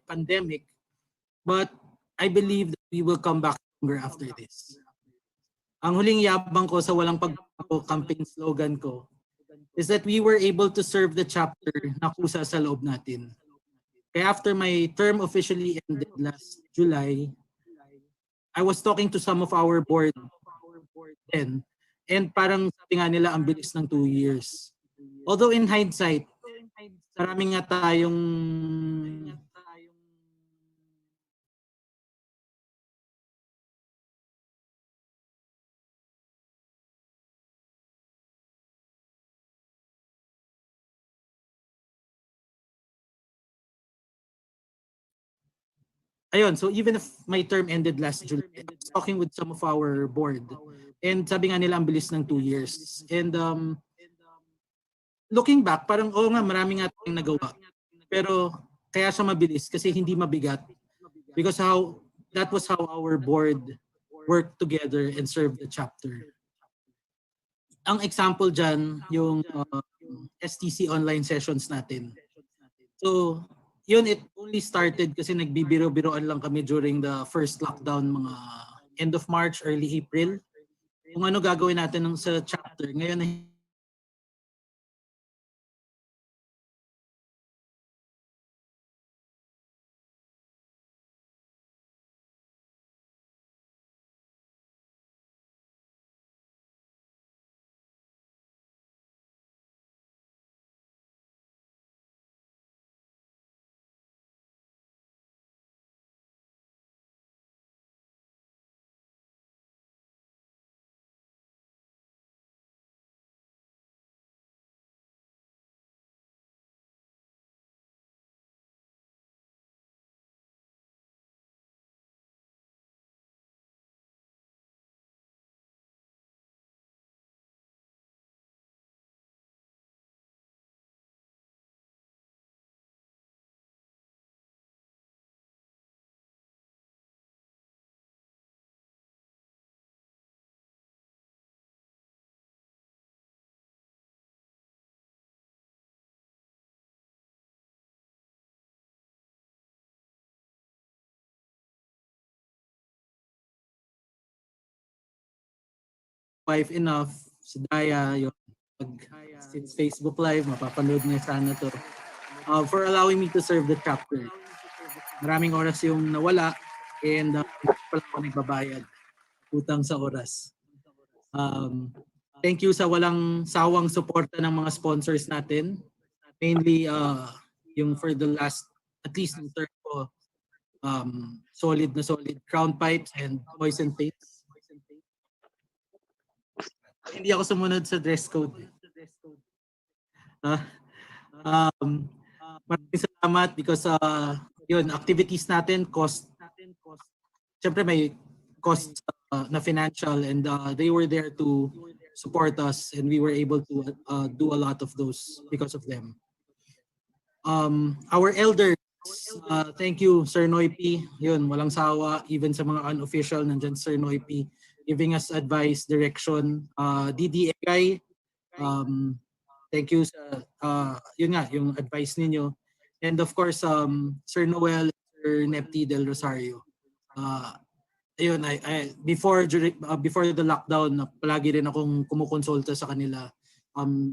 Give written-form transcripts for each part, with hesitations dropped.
pandemic, but I believe that we will come back stronger after this. Ang huling yabang ko sa Walang Pagbabago campaign slogan ko is that we were able to serve the chapter na kusa sa loob natin. Kaya after my term officially ended last July, I was talking to some of our board then, and parang sabi nga nila ang bilis ng 2 years. Although in hindsight, marami nga tayong ayun, so even if my term ended last July, I was talking with some of our board, and sabi nga nila ang bilis ng 2 years. And looking back, parang nga, marami nga tayong nagawa. Pero kaya siya mabilis kasi hindi mabigat, because that was how our board worked together and served the chapter. Ang example dyan, yung STC online sessions natin. So, yun, it only started kasi nagbibiro-biroan lang kami during the first lockdown, mga end of March, early April. Kung ano gagawin natin sa chapter. Ngayon, wife enough, si Daya, yung since Facebook Live, mapapanood niya sana to, for allowing me to serve the chapter. Maraming oras yung nawala, and pala ako nagbabayad, utang sa oras. Thank you sa walang sawang suporta ng mga sponsors natin. Mainly, yung for the last, at least in term ko, solid Crown Pipes and Poison Tapes. Hindi ako sumunod sa dress code. Maraming salamat because yun, activities natin cost. Siyempre may cost na financial, and they were there to support us, and we were able to do a lot of those because of them. Our elders, thank you Sir Noipi. Yun, walang sawa, even sa mga unofficial, nandyan Sir Noipi, giving us advice, direction. DDAI, thank you sa yun nga, yung advice ninyo. And of course, Sir Noel, Sir Nepti Del Rosario. Ayun, before the lockdown, palagi rin akong kumukonsulta sa kanila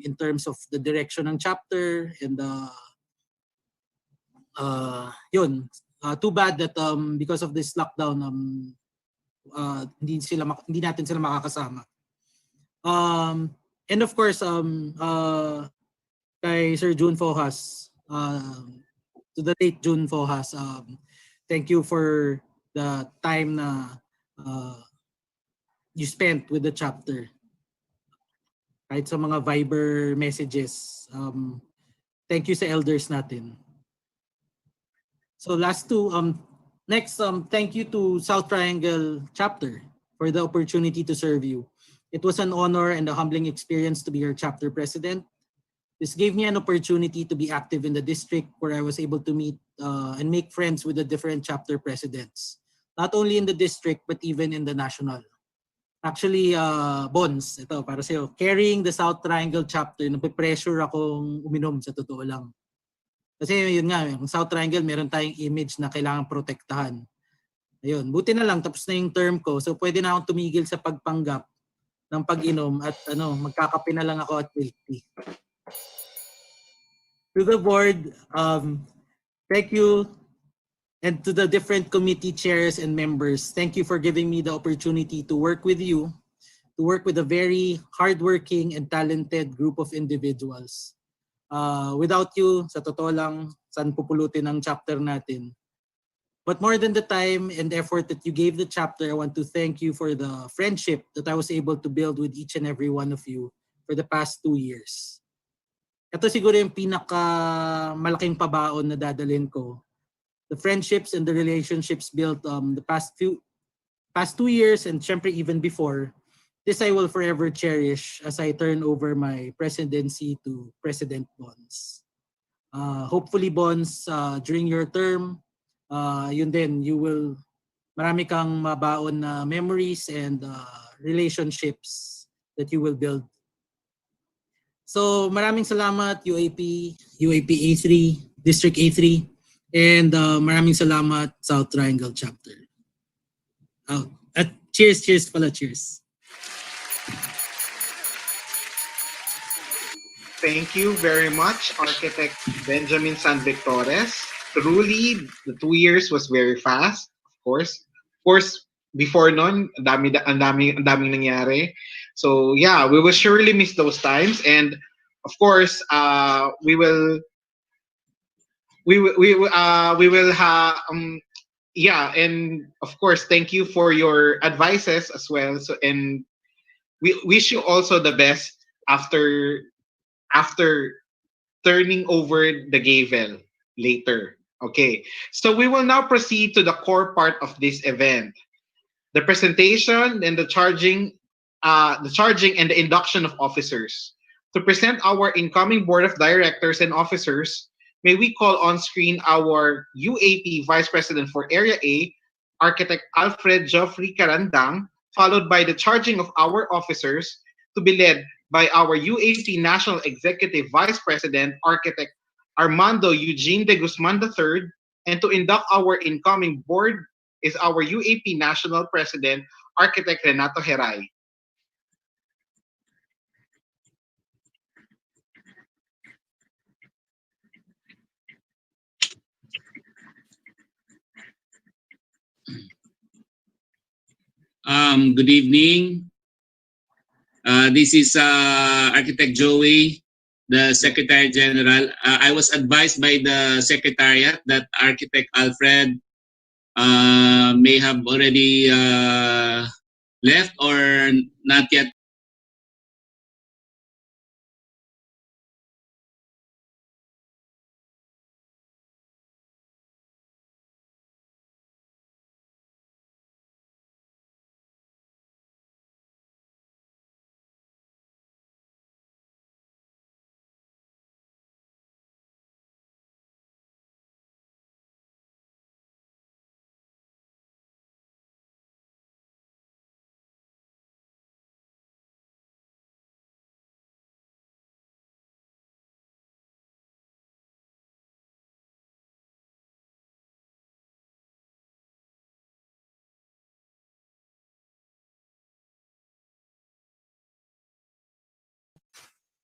in terms of the direction ng chapter, and yun, too bad that because of this lockdown, hindi natin sila makakasama. And of course, kay Sir June Fojas, to the late June Fojas, thank you for the time na you spent with the chapter. Kahit sa mga Viber messages, thank you sa elders natin. So last two, next, thank you to South Triangle Chapter for the opportunity to serve you. It was an honor and a humbling experience to be your chapter president. This gave me an opportunity to be active in the district, where I was able to meet and make friends with the different chapter presidents, not only in the district but even in the national. Actually, Bons, ito para sa'yo, carrying the South Triangle Chapter, napipressure akong uminom sa totoo lang. Kasi yun nga, yung South Triangle, meron tayong image na kailangan protektahan. Ayun, buti na lang, tapos na yung term ko. So pwede na akong tumigil sa pagpanggap ng pag-inom at magkakape na lang ako at milk tea. To the board, thank you. And to the different committee chairs and members, thank you for giving me the opportunity to work with you, to work with a very hardworking and talented group of individuals. Without you, sa totoo lang, saan pupulutin ang chapter natin. But more than the time and effort that you gave the chapter, I want to thank you for the friendship that I was able to build with each and every one of you for the past 2 years. Ito siguro yung malaking pabaon na dadalhin ko. The friendships and the relationships built the past 2 years and syempre even before, this I will forever cherish as I turn over my presidency to President Bonds. Hopefully Bonds, during your term, yun din, marami kang mabaon na memories and relationships that you will build. So maraming salamat UAP A3, District A3, and maraming salamat South Triangle Chapter. At cheers pala, cheers. Thank you very much, Architect Benjamin San Victores. Truly, the 2 years was very fast, of course. Of course, before nun, ang daming nangyari. So yeah, we will surely miss those times, and of course, we will yeah, and of course, thank you for your advices as well. So, and we wish you also the best after turning over the gavel later. Okay, so we will now proceed to the core part of this event, the presentation and the charging and the induction of officers. To present our incoming board of directors and officers, may we call on screen our UAP Vice President for Area A, Architect Alfred Geoffrey Carandang, followed by the charging of our officers to be led by our UAP National Executive Vice President, Architect Armando Eugene De Guzman III, and to induct our incoming board is our UAP National President, Architect Renato Heray. Good evening. This is Architect Joey, the Secretary General. I was advised by the Secretariat that Architect Alfred may have already left or not yet.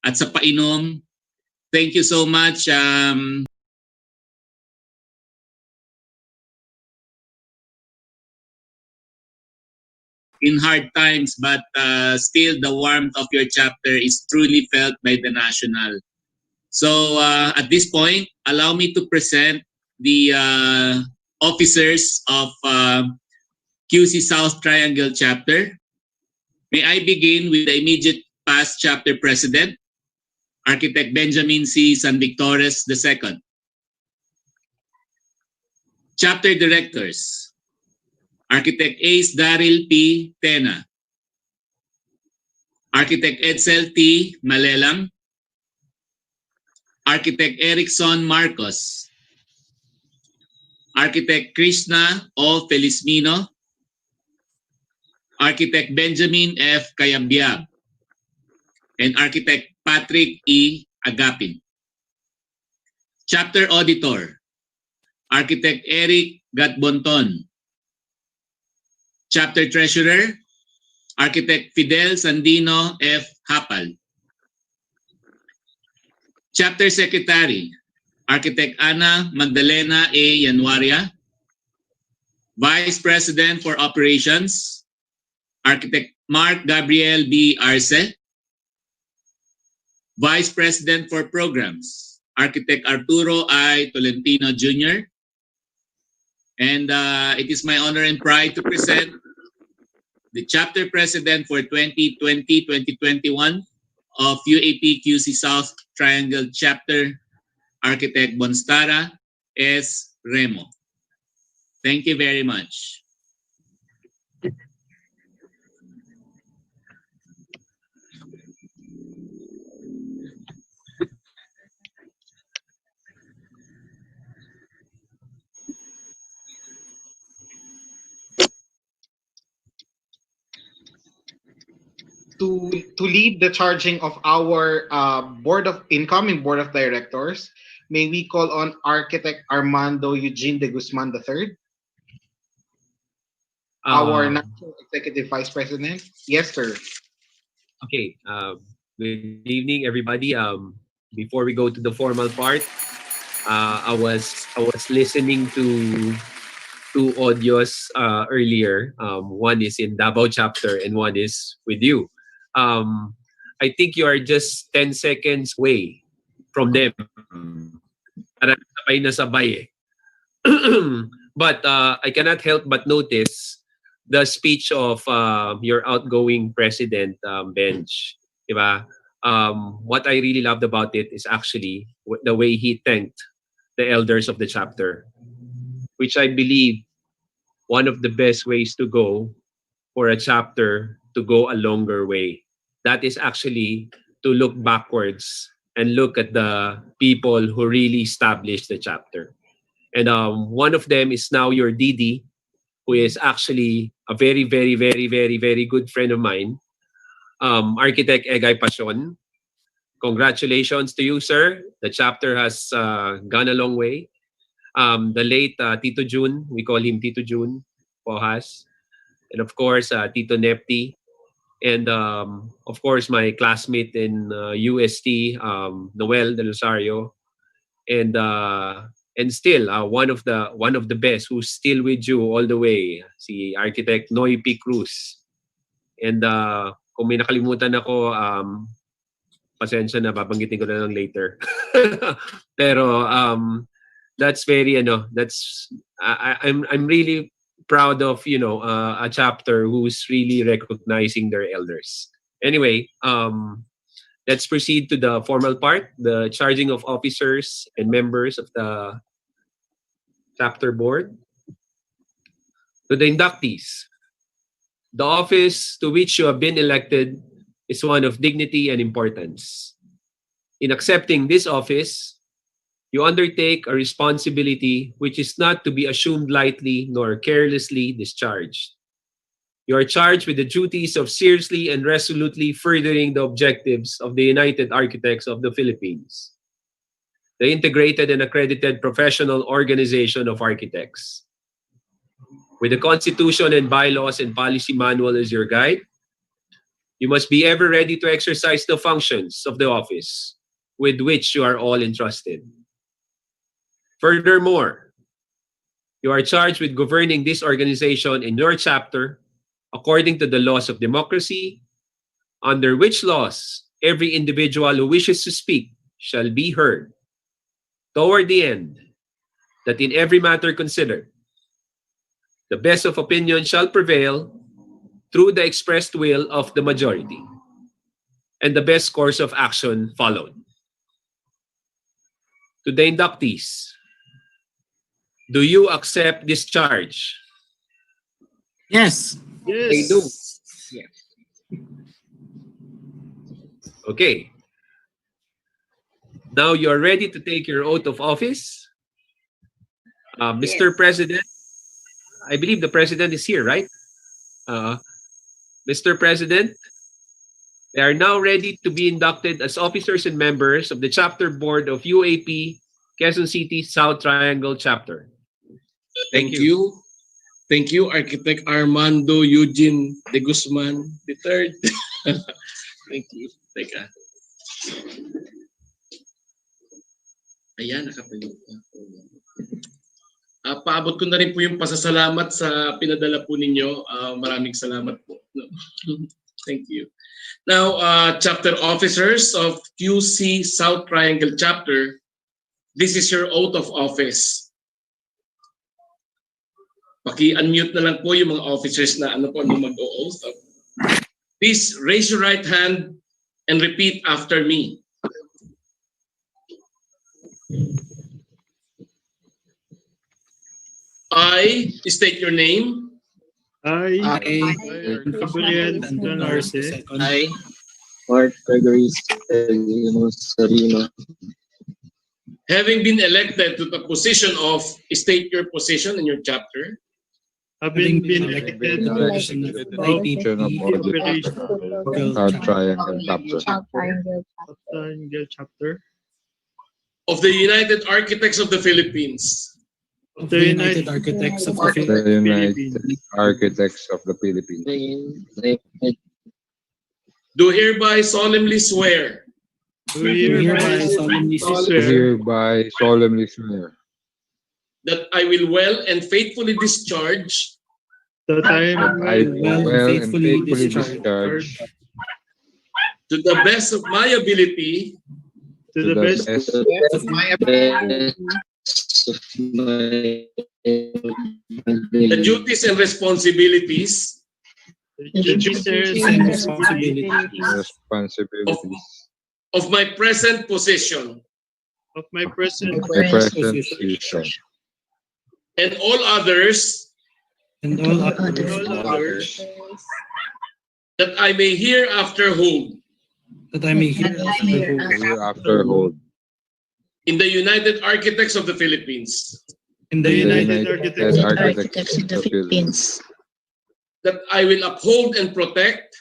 At sa painom, thank you so much. In hard times, but still the warmth of your chapter is truly felt by the national. So at this point, allow me to present the officers of QC South Triangle Chapter. May I begin with the immediate past chapter president, Architect Benjamin C. San Victores II. Chapter directors, Architect Ace Daryl P. Tena, Architect Edsel T. Malelang, Architect Erickson Marcos, Architect Krishna O. Felizmino, Architect Benjamin F. Kayambiab, and Architect Patrick E. Agapin. Chapter Auditor, Architect Eric Gatbonton. Chapter Treasurer, Architect Fidel Sandino F. Hapal. Chapter Secretary, Architect Ana Magdalena A. Yanwaria. Vice President for Operations, Architect Mark Gabriel B. Arce. Vice President for Programs, Architect Arturo I. Tolentino Jr. And it is my honor and pride to present the Chapter President for 2020-2021 of UAP QC South Triangle Chapter, Architect Bonstara S. Remo. Thank you very much. To lead the charging of our incoming board of directors, may we call on Architect Armando Eugene De Guzman III, our National Executive Vice President. Yes, sir. Okay. Good evening, everybody. Before we go to the formal part, I was listening to two audios earlier. One is in Davao chapter and one is with you. I think you are just 10 seconds away from them. Parang sabay na sabay eh. But I cannot help but notice the speech of your outgoing president, Benj. Diba? What I really loved about it is actually the way he thanked the elders of the chapter, which I believe one of the best ways to go for a chapter to go a longer way. That is actually to look backwards and look at the people who really established the chapter. And one of them is now your DD, who is actually a very, very, very, very, very good friend of mine, Architect Egay Pasion. Congratulations to you, sir. The chapter has gone a long way. The late Tito Jun, we call him Tito Jun Pohas. And of course, Tito Nepti. And of course, my classmate in UST, Noel Del Rosario. And still, one of the best who's still with you all the way, si Architect Noy P. Cruz. And kung may nakalimutan ako, pasensya na, babanggitin ko na lang later. Pero that's very I'm really proud of a chapter who's really recognizing their elders. Anyway, let's proceed to the formal part, the charging of officers and members of the chapter board. To the inductees, the office to which you have been elected is one of dignity and importance. In accepting this office, you undertake a responsibility which is not to be assumed lightly nor carelessly discharged. You are charged with the duties of seriously and resolutely furthering the objectives of the United Architects of the Philippines, the integrated and accredited professional organization of architects. With the Constitution and bylaws and policy manual as your guide, you must be ever ready to exercise the functions of the office with which you are all entrusted. Furthermore, you are charged with governing this organization in your chapter according to the laws of democracy, under which laws every individual who wishes to speak shall be heard. Toward the end, that in every matter considered, the best of opinion shall prevail through the expressed will of the majority, and the best course of action followed. To the inductees, do you accept this charge? Yes. Yes. They do. Yes. Okay. Now you are ready to take your oath of office. Mr. Yes. President, I believe the President is here, right? Mr. President, they are now ready to be inducted as officers and members of the Chapter Board of UAP Quezon City South Triangle Chapter. Thank you. Thank you, Architect Armando Eugene De Guzman III. Thank you. Teka. Ayan, nakatayo. Paabot ko na rin po yung pasasalamat sa pinadala po ninyo. Maraming salamat po. Thank you. Now, chapter officers of QC South Triangle Chapter, this is your oath of office. Paki-unmute na lang po yung mga officers na mag-o-oath. Please raise your right hand and repeat after me. I state your name. I, Gabriel Anton Arce, I, Mark Gregory Sarino, Having been elected to the position of, state your position in your chapter. having been elected to the position of Operation South Triangle Chapter. Triangle Chapter Of the United Architects of the Philippines. of the United Architects of the Philippines. Architects of the Philippines. Do hereby solemnly swear Do hereby solemnly swear Hereby solemnly swear that I will well and faithfully discharge that I that am I will well and well and faithfully faithfully discharge discharge to the best of my ability to the best of my the duties and responsibilities duties and responsibilities responsibilities of my present position of my present my present position and all others and all others that I may hereafter hold that I may hear hereafter hold in the United Architects of the Philippines, in the the United United Architects Architects of the Philippines, that I will uphold and protect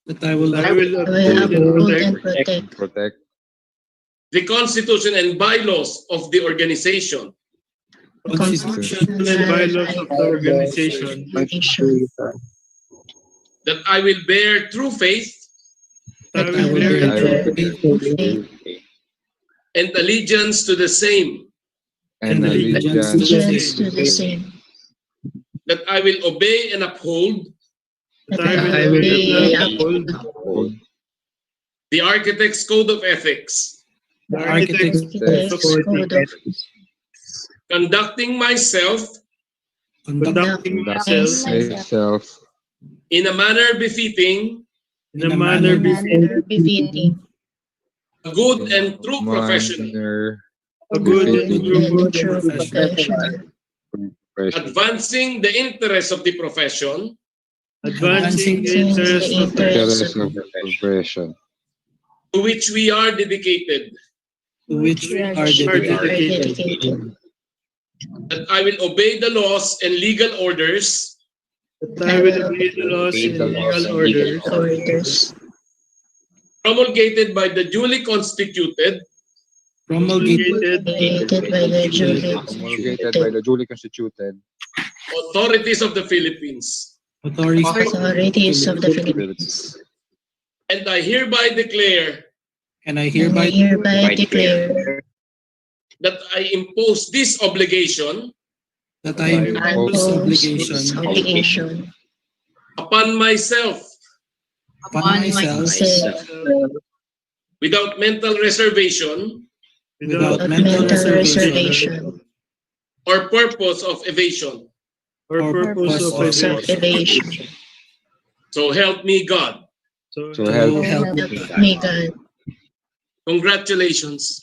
that I will uphold and protect the Constitution and bylaws of the organization, Constitution and bylaws of the organization, that I will bear true faith that I will bear I will bear and allegiance to the same, and allegiance to the same, that I will obey and uphold that I will uphold the Architects Code of Ethics, the Architects Code of Ethics, conducting myself conducting myself myself in a manner befitting in a manner befitting a good and true professional, manner a good and befitting true professional, profession, advancing the interests of the profession advancing the interests of the interest of the profession, to which we are dedicated, to which we are dedicated, that I will obey the laws and legal orders that I will obey the laws and legal orders promulgated by the duly constituted promulgated promulgated by the duly constituted authorities of the Philippines. authorities of the Philippines. And I hereby declare and I hereby declare that I impose this obligation that I impose obligation upon myself upon myself without mental reservation without mental reservation or purpose of evasion. or purpose of evasion. So help me God. So So help help me me. Congratulations.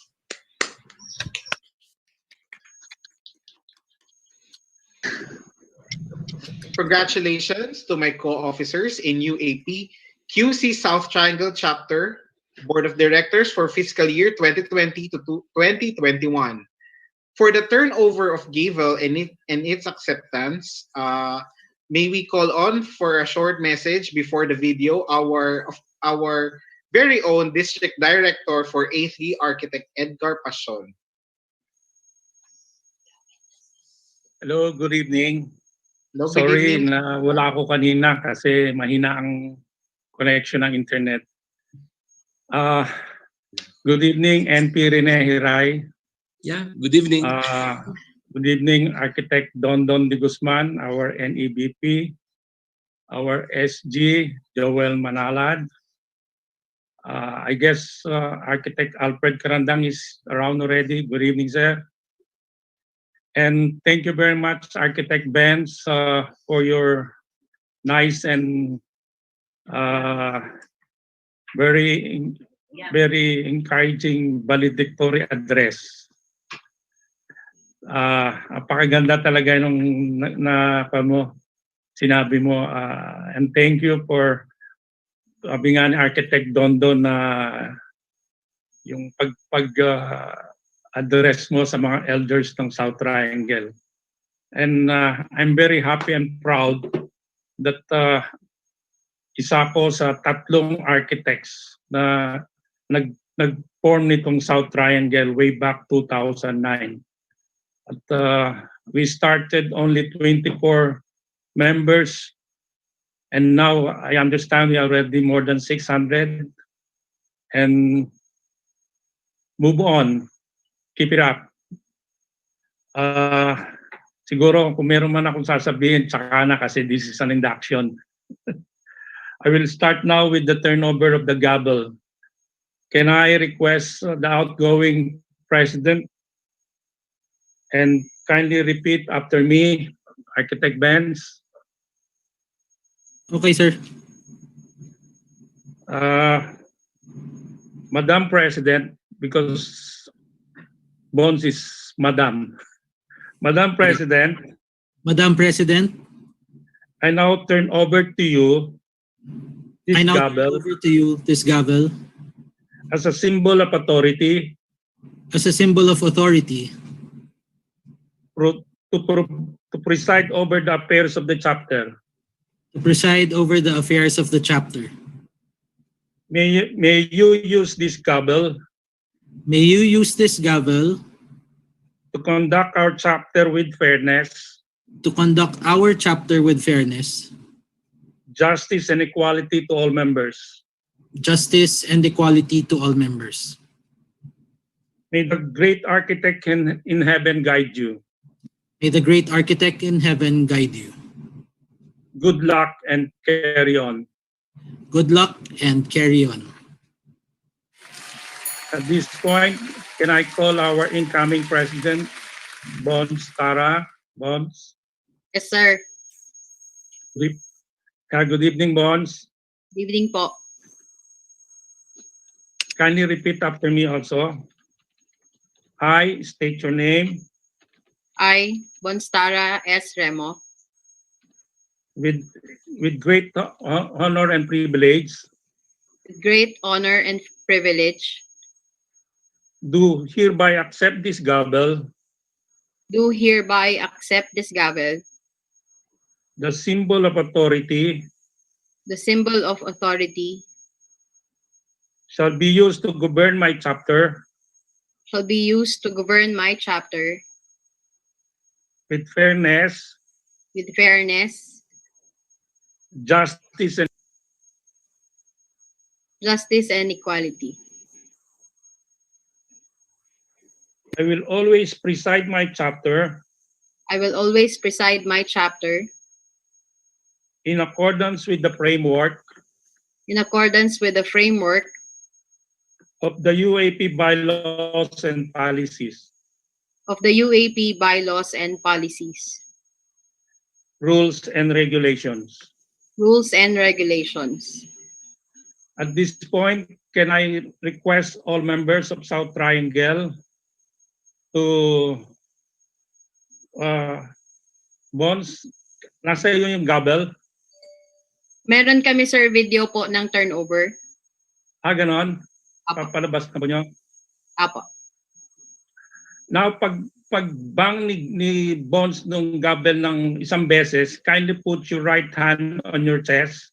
Congratulations to my co-officers in UAP QC South Triangle Chapter Board of Directors for fiscal year 2020 to 2021. For the turnover of Gavel and its acceptance, may we call on for a short message before the video our very own District Director for A3, Architect Edgar Pasion. Hello, good evening. Hello, good Sorry evening. na wala ako kanina kasi mahina ang connection ng internet. Good evening, NP Renato Heray. Yeah, good evening. Good evening, Architect Don De Guzman, our NEVP, our SG, Joel Manalad. I guess Architect Alfred Carandang is around already. Good evening, sir. And thank you very much, Architect Benz, for your nice and very encouraging valedictory address. Apakaganda talaga nung sinabi mo. And thank you for sabi nga ni Architect Dondo na yung address mo sa mga elders ng South Triangle. And I'm very happy and proud that isa ko sa 3 architects na nag-form nitong South Triangle way back 2009. At we started only 24 members, and now I understand we are already more than 600. And move on. Keep it up. Siguro kung meron man akong sasabihin, tsaka na kasi this is an induction. I will start now with the turnover of the gavel. Can I request the outgoing president and kindly repeat after me, Architect Benz? Okay, sir. Madam President, because Bones is Madam. Madam President, Madam President, I now turn over to you this I now gavel turn over to you this gavel as a symbol of authority as a symbol of authority to preside over the affairs of the chapter. to preside over the affairs of the chapter. May you use this gavel May you use this gavel to conduct our chapter with fairness, to conduct our chapter with fairness, justice, and equality to all members. justice, and equality to all members. May the great architect in heaven guide you. May the great architect in heaven guide you. Good luck and carry on. Good luck and carry on. At this point, can I call our incoming president, Bons Tara? Bons? Yes, sir. Good evening, Bons. Good evening po. Kindly repeat after me also. I state your name. I, Bonstara S. Remo, With great honor and privilege, with great honor and privilege, do hereby accept this gavel, do hereby accept this gavel, the symbol of authority, the symbol of authority, shall be used to govern my chapter shall be used to govern my chapter with fairness, justice, and equality. I will always preside my chapter I will always preside my chapter in accordance with the framework in accordance with the framework of the UAP bylaws and policies, of the UAP bylaws and policies, rules, and regulations. At this point, can I request all members of South Triangle to Bons, nasa iyo yung gavel? Meron kami, sir, video po ng turnover. Ganon? Apo. Papalabas na po nyo? Apo. Now, pagbang ni Bons nung gavel ng isang beses, kindly put your right hand on your chest.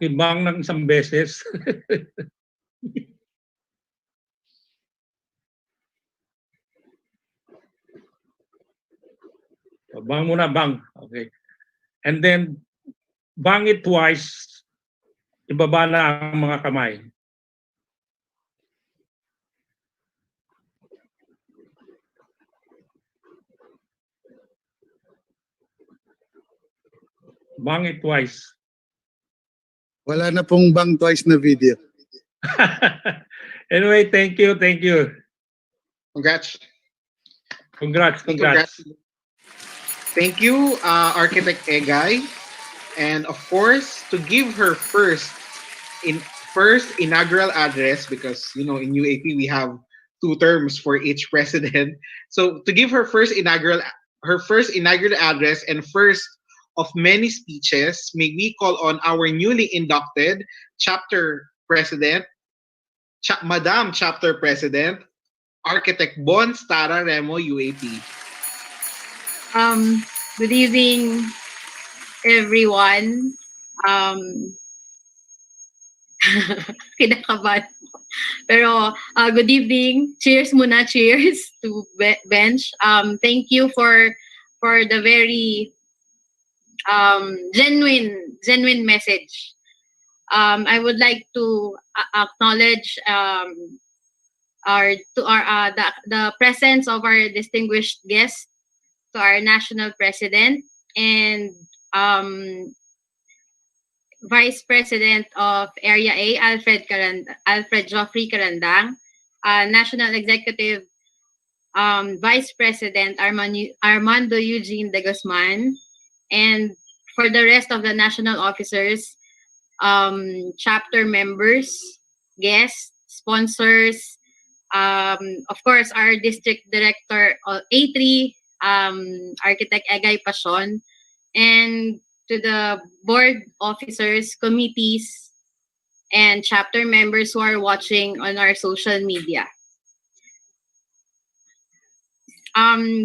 Pakibang ng isang beses. Bang muna, bang. Okay. And then, bang it twice, ibaba na ang mga kamay. Bang it twice. Wala na pong bang twice na video. Anyway, thank you, thank you. Congrats. Congrats, congrats. Thank you, Architect Egay. And of course, to give her first inaugural address, because in UAP we have 2 terms for each president. So to give her first inaugural address and first of many speeches, may we call on our newly inducted chapter president, Madam Chapter President, Architect Bon Stara Remo, UAP. Good evening, everyone. Kinakabahan. Pero good evening. Cheers muna. Cheers to bench. Thank you for the very genuine message. I would like to acknowledge the presence of our distinguished guest, to our national president and Vice President of Area A, Alfred Geoffrey Carandang, National Executive Vice President Armando De Guzman, and for the rest of the national officers, chapter members, guests, sponsors, of course, our district director A3, Architect Egay Pasion, and to the board officers, committees, and chapter members who are watching on our social media.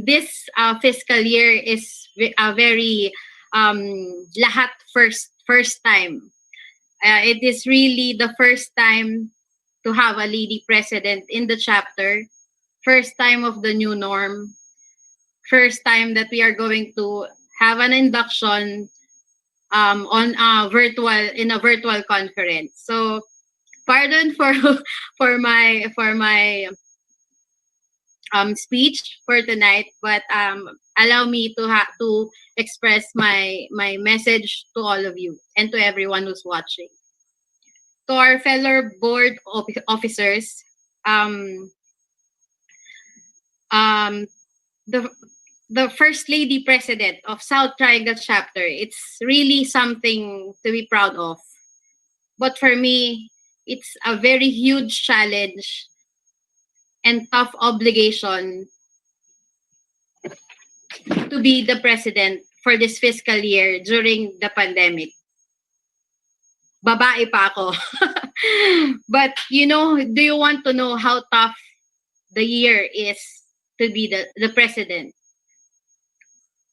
This fiscal year is a very lahat first time. It is really the first time to have a lady president in the chapter, first time of the new norm, first time that we are going to have an induction in a virtual conference. So, pardon for my speech for tonight, but allow me to express my message to all of you and to everyone who's watching. To our fellow board officers, the First Lady President of South Triangle Chapter, it's really something to be proud of. But for me, it's a very huge challenge and tough obligation to be the president for this fiscal year during the pandemic. Babae pa ako. But do you want to know how tough the year is to be the president?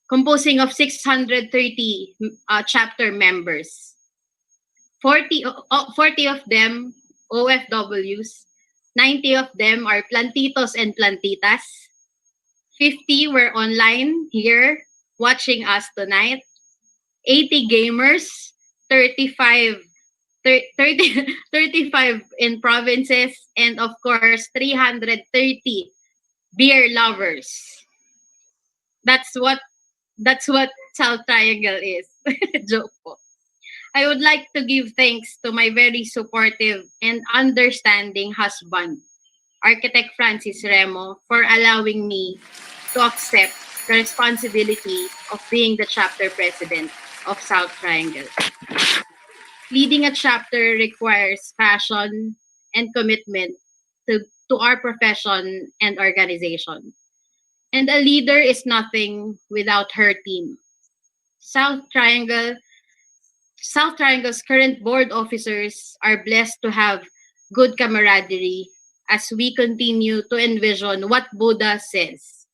Composing of 630 chapter members. 40 of them OFWs, 90 of them are plantitos and plantitas. 50 were online here watching us tonight. 80 gamers, 35 in provinces, and of course 330 beer lovers. That's what South Triangle is. Joke po. I would like to give thanks to my very supportive and understanding husband, Architect Francis Remo, for allowing me to accept the responsibility of being the chapter president of South Triangle. Leading a chapter requires passion and commitment to our profession and organization. And a leader is nothing without her team. South Triangle's current board officers are blessed to have good camaraderie as we continue to envision what Buddha says,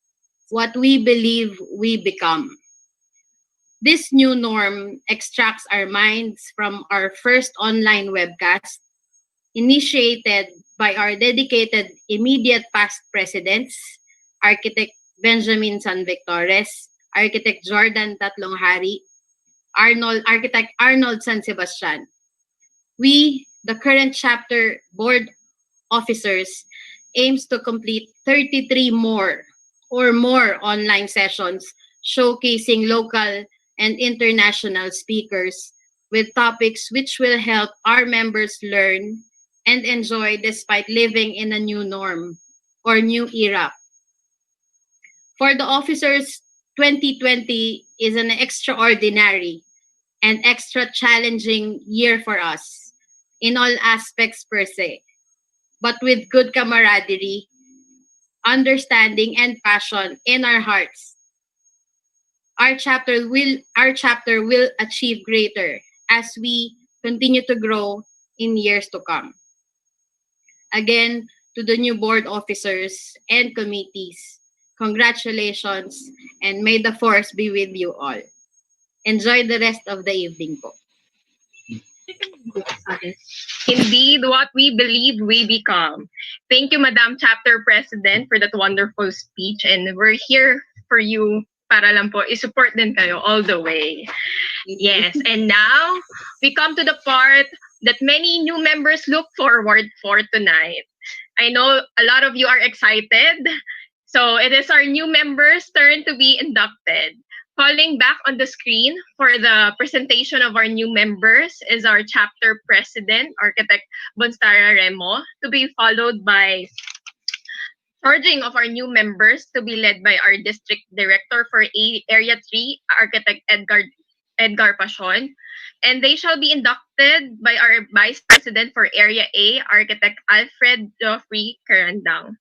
what we believe we become. This new norm extracts our minds from our first online webcast, initiated by our dedicated immediate past presidents, Architect Benjamin San Victores, Architect Jordan Tatlonghari, Architect Arnold San Sebastian. We, the current chapter board officers, aims to complete 33 more online sessions showcasing local and international speakers with topics which will help our members learn and enjoy despite living in a new norm or new era. For the officers, 2020 is an extraordinary and extra challenging year for us in all aspects per se, but with good camaraderie, understanding, and passion in our hearts. Our chapter will achieve greater as we continue to grow in years to come. Again, to the new board officers and committees, congratulations and may the force be with you all. Enjoy the rest of the evening po. Indeed, what we believe, we become. Thank you, Madam Chapter President, for that wonderful speech. And we're here for you para lang po i-support din kayo all the way. Yes, and now we come to the part that many new members look forward for tonight. I know a lot of you are excited. So it is our new members' turn to be inducted. Calling back on the screen for the presentation of our new members is our chapter president, Architect Bonstara Remo, to be followed by charging of our new members to be led by our district director for Area 3, Architect Edgar Pasion. And they shall be inducted by our vice president for Area A, Architect Alfred Geoffrey Carandang.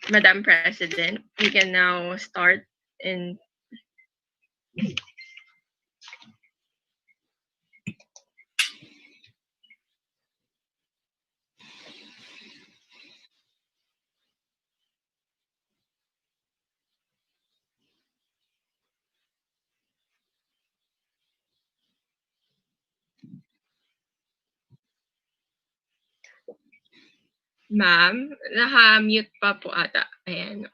Madam President, we can now start in. Ma'am, naka-mute pa po ata. Ayan.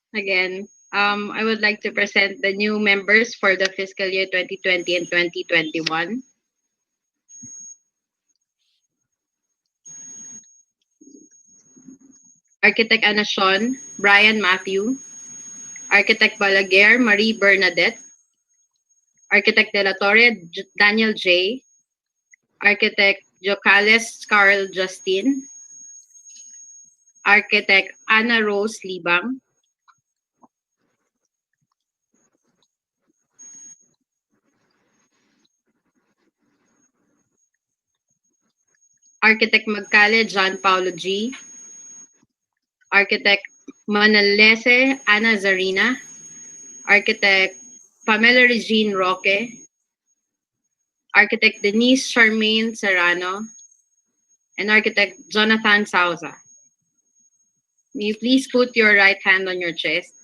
Again, I would like to present the new members for the fiscal year 2020 and 2021. Architect Anashon, Brian Matthew. Architect Balaguer, Marie Bernadette. Architect De La Torre, Daniel J. Architect Jocales Carl Justin. Architect Ana Rose Libang. Architect Magcale John Paulo G. Architect Manalese Ana Zarina. Architect Pamela Regine Roque. Architect Denise Charmaine Serrano. And Architect Jonathan Souza. May you please put your right hand on your chest.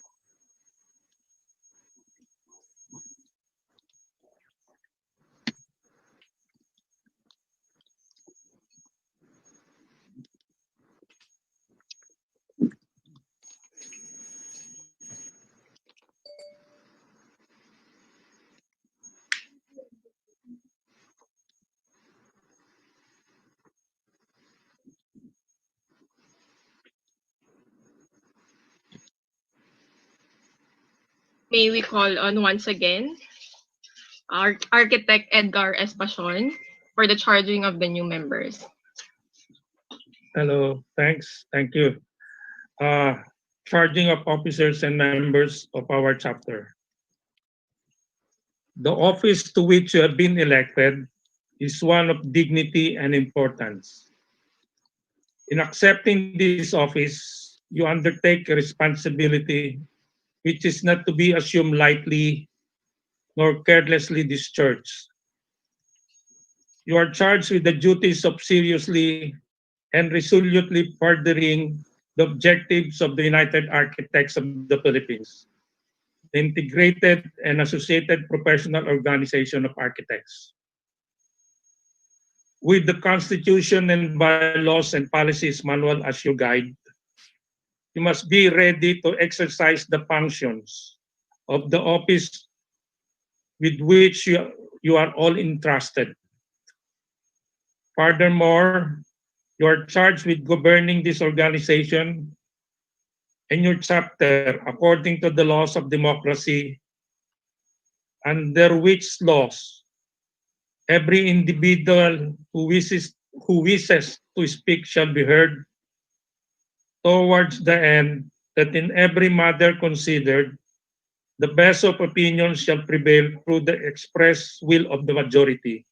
may we call on once again our Architect Edgar Espachon for the charging of the new members. Hello, thanks. Thank you. Charging of officers and members of our chapter. The office to which you have been elected is one of dignity and importance. In accepting this office, you undertake a responsibility which is not to be assumed lightly nor carelessly discharged. You are charged with the duties of seriously and resolutely furthering the objectives of the United Architects of the Philippines, the integrated and associated professional organization of architects. With the Constitution and bylaws and policies manual as your guide, you must be ready to exercise the functions of the office with which you are all entrusted. Furthermore, you are charged with governing this organization and your chapter according to the laws of democracy, under which laws every individual who wishes to speak shall be heard, towards the end that in every matter considered, the best of opinions shall prevail through the express will of the majority,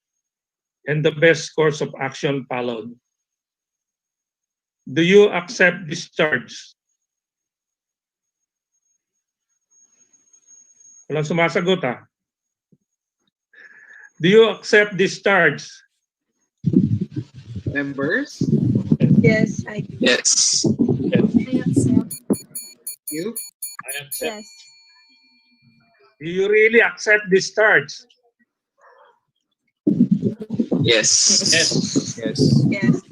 and the best course of action followed. Do you accept this charge? Walang sumasagot ah. Do you accept this charge? Members? Yes, I do. Yes. I accept. You? I accept. Yes. Do you really accept this charge? Yes. Yes. Yes.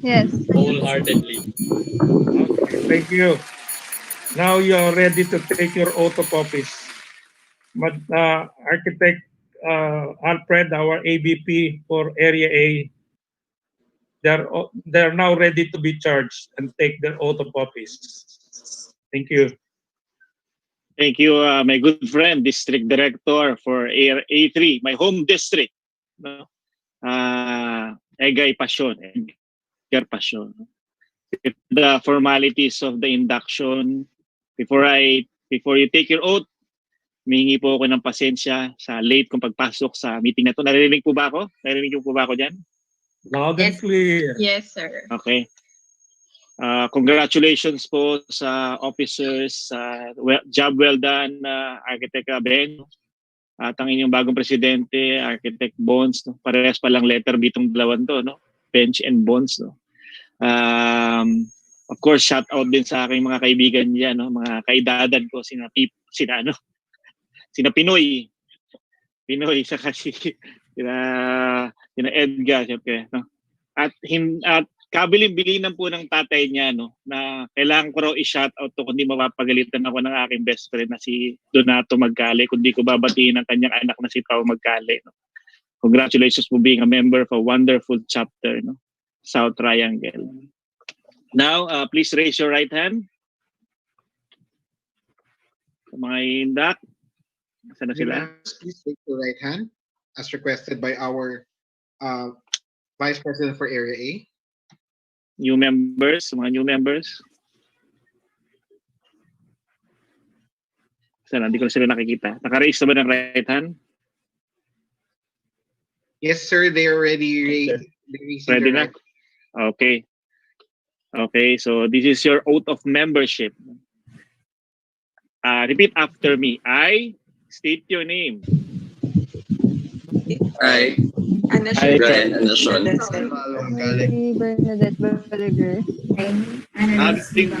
Yes. Wholeheartedly. Okay, thank you. Now you are ready to take your oath of office. But Architect Alfred, our AVP for Area A, they're now ready to be charged and take their oath of office. Thank you. Thank you, my good friend, District Director for A3, my home district. No? Edgar Passion. The formalities of the induction. Before you take your oath, humingi po ako ng pasensya sa late kong pagpasok sa meeting na to. Narinig po ba ako? Narinig po ba ako dyan? Loud and clear. Yes, sir. Okay. Congratulations po sa officers. Job well done, Architect Ben. At ang inyong bagong presidente, Architect Bones. No? Parehas palang letter B itong dalawan to, no? Bench and Bones. No? Of course, shout out din sa aking mga kaibigan diyan, no? Mga kaidadan ko, sina Pinoy, saka sina Edgar, syempre, no? At kabilin-bilinan po ng tatay niya, no, na kailangan ko raw i-shout out to kundi mapapagalitan ako ng aking best friend na si Donato Magcale, kundi ko babatiin ang kanyang anak na si Pao Magcale, no. Congratulations for being a member of a wonderful chapter, no, South Triangle. Now, please raise your right hand. Sa mga indak, saan na sila? Please raise your right hand as requested by our Vice President for Area A. New members, mga new members. Sana, hindi ko na sila nakikita. Naka-raise na ba ng right hand? Yes, sir. They are ready. Ready na? Okay. Okay, so this is your oath of membership. Repeat after me. I state your name. I, Brian Anasol, Bernadette Balaguer. Having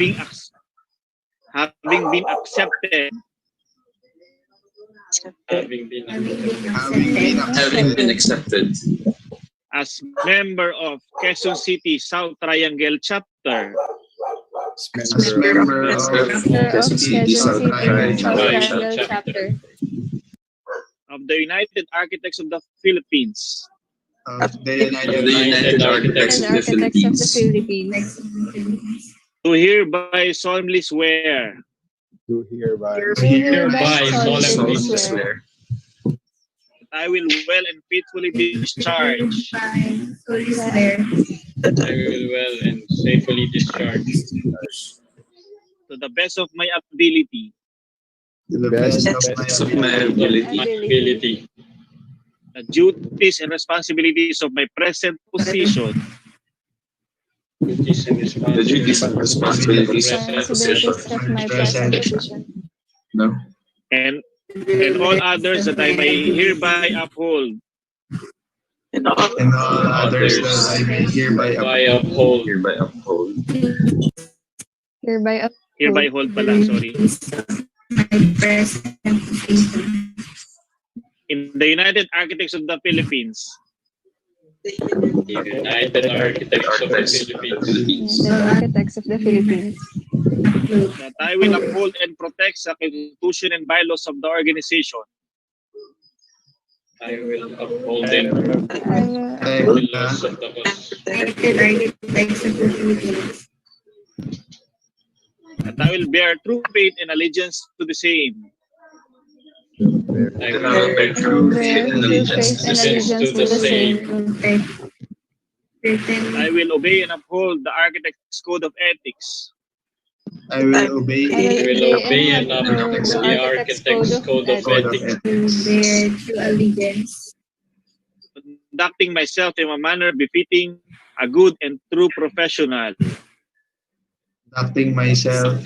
been accepted as member of Quezon City South Triangle Chapter. Member of Quezon City South Triangle Chapter. Of the United Architects of the Philippines. the United Architects of the Philippines. Do hereby solemnly swear Do hereby hereby solemnly solemnly swear I will well and faithfully discharge that I will well and faithfully discharge to the best of my ability to the best of my ability the duties and responsibilities of my present position the duties and responsibilities of my position. responsibilities of my present position. No. and all others that I may hereby uphold And all others that I may hereby uphold hereby hold pala, sorry. In the United Architects of the Philippines, United Architects of the Philippines, The architects of the Philippines. that I will uphold and protect the Constitution and bylaws of the organization, I will uphold and I the laws of the that I will bear true faith and allegiance to the same, I will bear true faith and allegiance and allegiance to the same. I will obey and uphold the Architect's Code of Ethics, I will obey I will obey and uphold the Architect's Code of Ethics, conducting myself in a manner befitting a good and true professional, conducting myself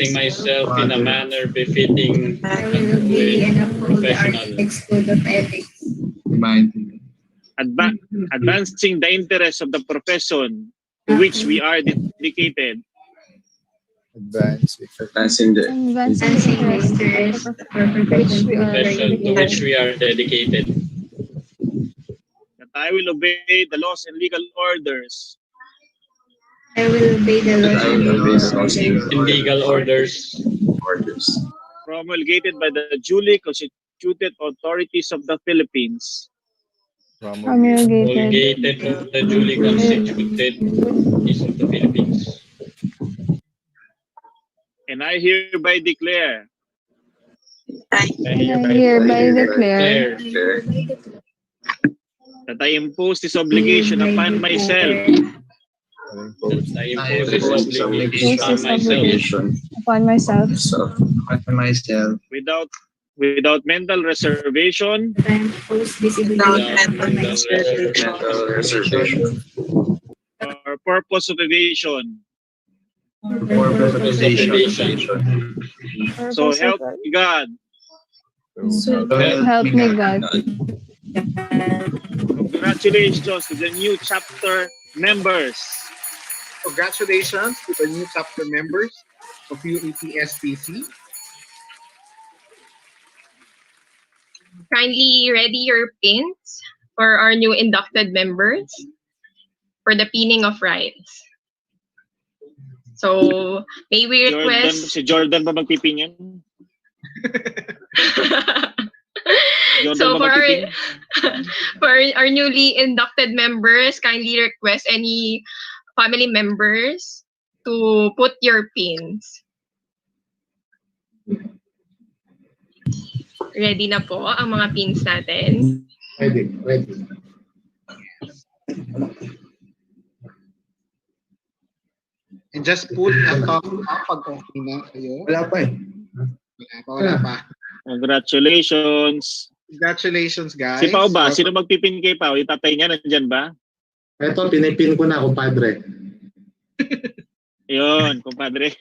in a manner befitting a professional, advancing the interests of the profession to which we are dedicated, advancing the profession to which we are dedicated, that I will obey the laws and legal orders I will obey the laws and legal orders promulgated by the duly constituted authorities of the Philippines, promulgated by the duly constituted authorities of the Philippines. and I hereby declare I hereby declare that I impose this obligation upon myself upon myself without mental reservation or purpose of evasion. So help me God. Help me God. Congratulations to the new chapter members. Congratulations to the new chapter members of UEP SPC. Kindly ready your pins for our new inducted members for the pinning of rights. So, may we request... Si Jordan ba magpipin yan? So for our newly inducted members, kindly request any family members to put your pins. Ready na po ang mga pins natin? Ready. And just put a thumbs up pag okay na kayo. Wala pa eh. Wala pa. Congratulations. Congratulations, guys. Si Pao ba? Sino magpipin kay Pao? Yung tatay niya, nandyan ba? Ito, pinipin ko na, kumpadre. Yun, kumpadre.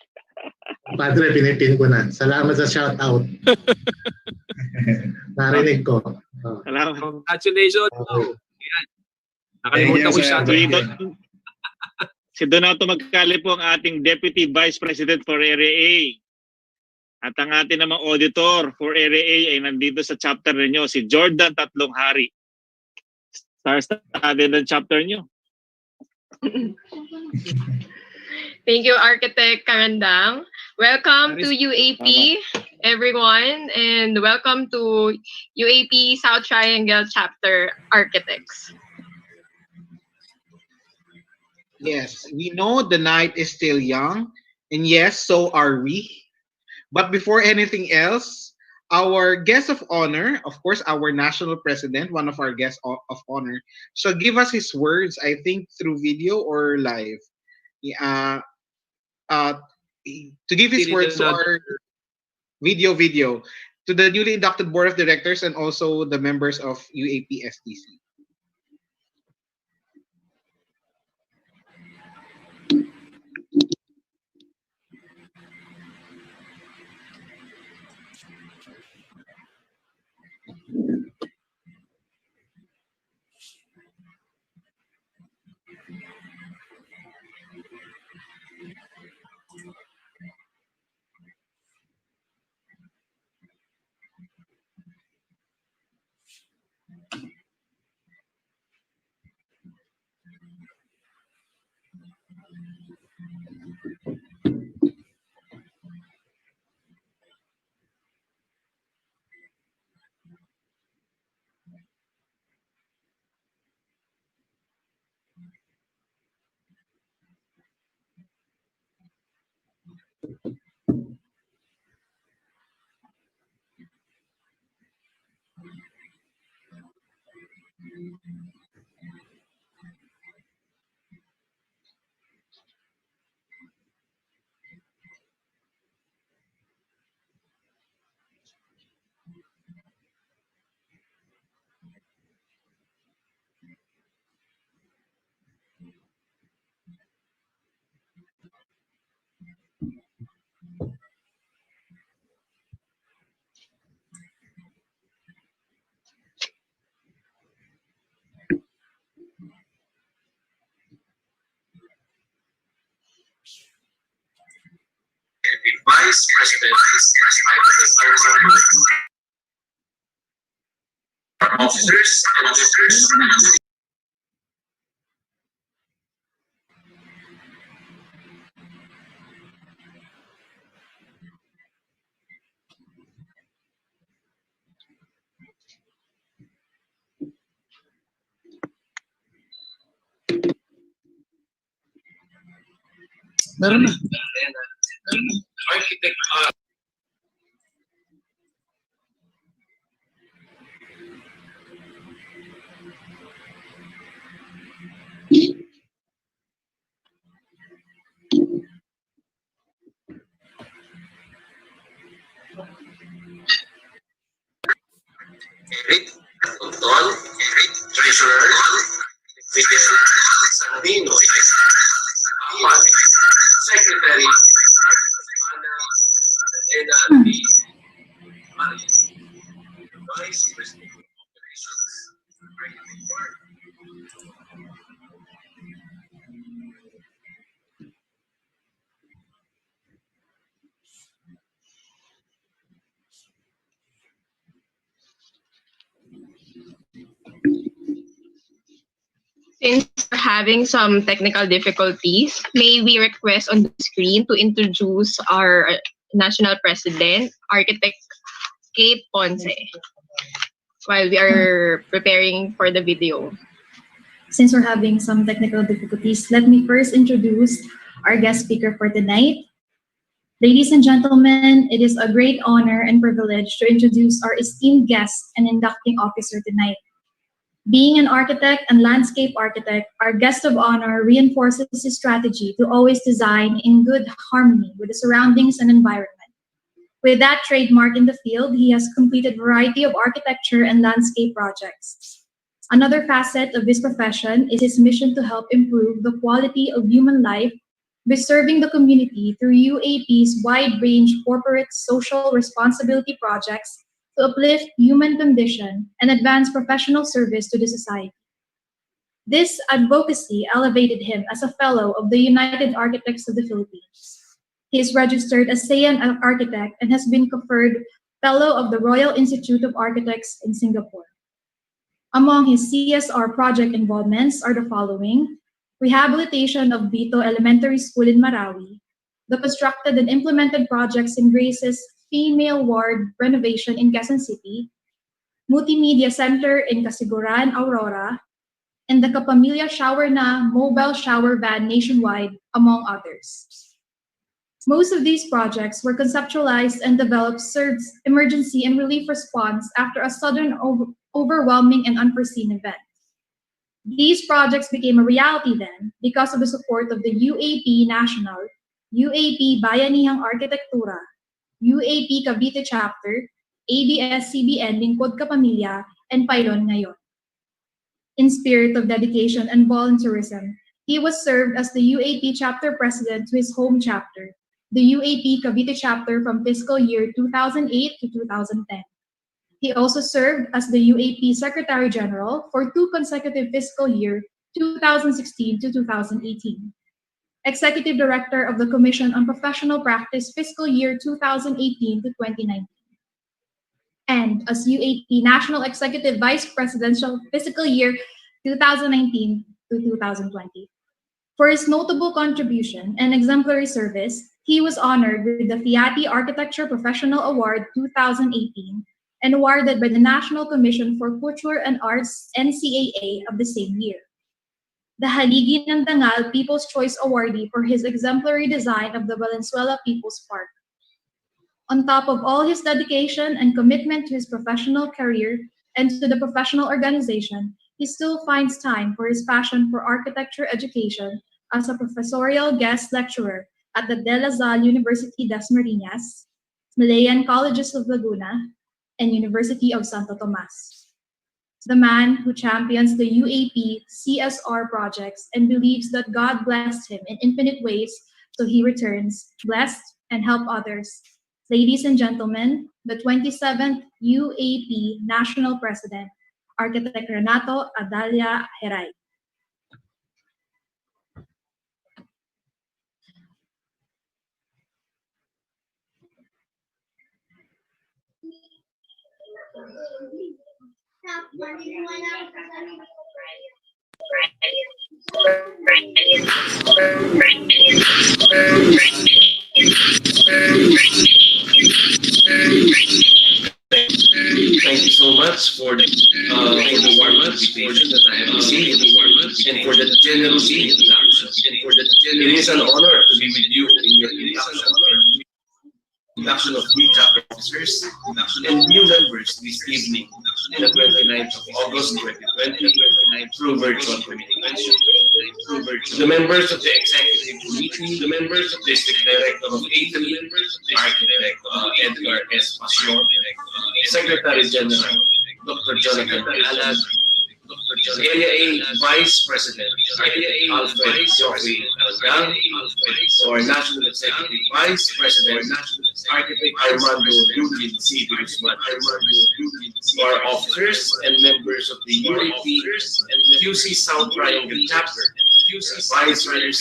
Kumpadre, pinipin ko na. Salamat sa shoutout. Narinig ko. Salamat. Congratulations. Yan. Nakalimutan ko siya. Si Donato Magkali po ang ating Deputy Vice President for Area A. At ang ating namang auditor for Area A ay nandito sa chapter ninyo, si Jordan Tatlong Hari. Star-studded ng chapter nyo. Thank you, Architect Carandang. Welcome to UAP, everyone, and welcome to UAP South Triangle Chapter Architects. Yes, we know the night is still young, and yes, so are we. But before anything else, our guest of honor, of course, our national president, one of our guests of honor, shall give us his words, I think through video or live. Yeah, uh, to give his words to our video to the newly inducted board of directors and also the members of UAP STC. Vice President, officers and officers. Meron na. Architect Eric Control, Eric Treasurer, Miguel Sandino, Secretary, Ana B. Marius, Vice President of Operations, Since we're having some technical difficulties, may we request on the screen to introduce our national president, Architect Kate Ponce, while we are preparing for the video. Since we're having some technical difficulties, let me first introduce our guest speaker for tonight. Ladies and gentlemen, it is a great honor and privilege to introduce our esteemed guest and inducting officer tonight. Being an architect and landscape architect, our guest of honor reinforces his strategy to always design in good harmony with the surroundings and environment. With that trademark in the field, he has completed a variety of architecture and landscape projects. Another facet of his profession is his mission to help improve the quality of human life by serving the community through UAP's wide range corporate social responsibility projects to uplift human condition and advance professional service to the society. This advocacy elevated him as a fellow of the United Architects of the Philippines. He is registered as Sayan Architect and has been conferred Fellow of the Royal Institute of Architects in Singapore. Among his CSR project involvements are the following: rehabilitation of Vito Elementary School in Marawi, the constructed and implemented projects in Grace's Female Ward renovation in Quezon City, Multimedia Center in Casiguran, Aurora, and the Kapamilya Shower Na mobile shower van nationwide, among others. Most of these projects were conceptualized and developed serves emergency and relief response after a sudden overwhelming and unforeseen event. These projects became a reality then because of the support of the UAP National, UAP Bayanihang Arkitektura, UAP Cavite Chapter, ABS-CBN Lingkod Kapamilya, and Pylon Ngayon. In spirit of dedication and volunteerism, he was served as the UAP chapter president to his home chapter, the UAP Cavite chapter from fiscal year 2008 to 2010. He also served as the UAP Secretary General for 2 consecutive fiscal years, 2016 to 2018. Executive Director of the Commission on Professional Practice fiscal year 2018 to 2019. And as UAP National Executive Vice Presidential fiscal year 2019 to 2020. For his notable contribution and exemplary service, he was honored with the FIATI Architecture Professional Award 2018 and awarded by the National Commission for Culture and Arts NCAA of the same year. The Haligi ng Dangal People's Choice Awardee for his exemplary design of the Valenzuela People's Park. On top of all his dedication and commitment to his professional career and to the professional organization, he still finds time for his passion for architecture education as a professorial guest lecturer at the De La Salle University Dasmariñas, Malayan Colleges of Laguna, and University of Santo Tomas. The man who champions the UAP CSR projects and believes that God blessed him in infinite ways, so he returns blessed and help others. Ladies and gentlemen, the 27th UAP National President, Architect Renato Heray. Thank you so much for the warm invitation that I have received and for the generous introduction. It is an honor to be with you in your induction of new chapter officers and new members this evening, the 29th of August 2020, through virtual communication. The members of the executive committee, the members of district director of ATRI, architect Edgar S. Passion, Secretary General Dr. Jonathan Manalad, Area A Vice President Alfred Geoffrey Carandang, our National Executive Vice President Architect Armando De Guzman, our officers and members of the UAP QC South Triangle Chapter, advisors,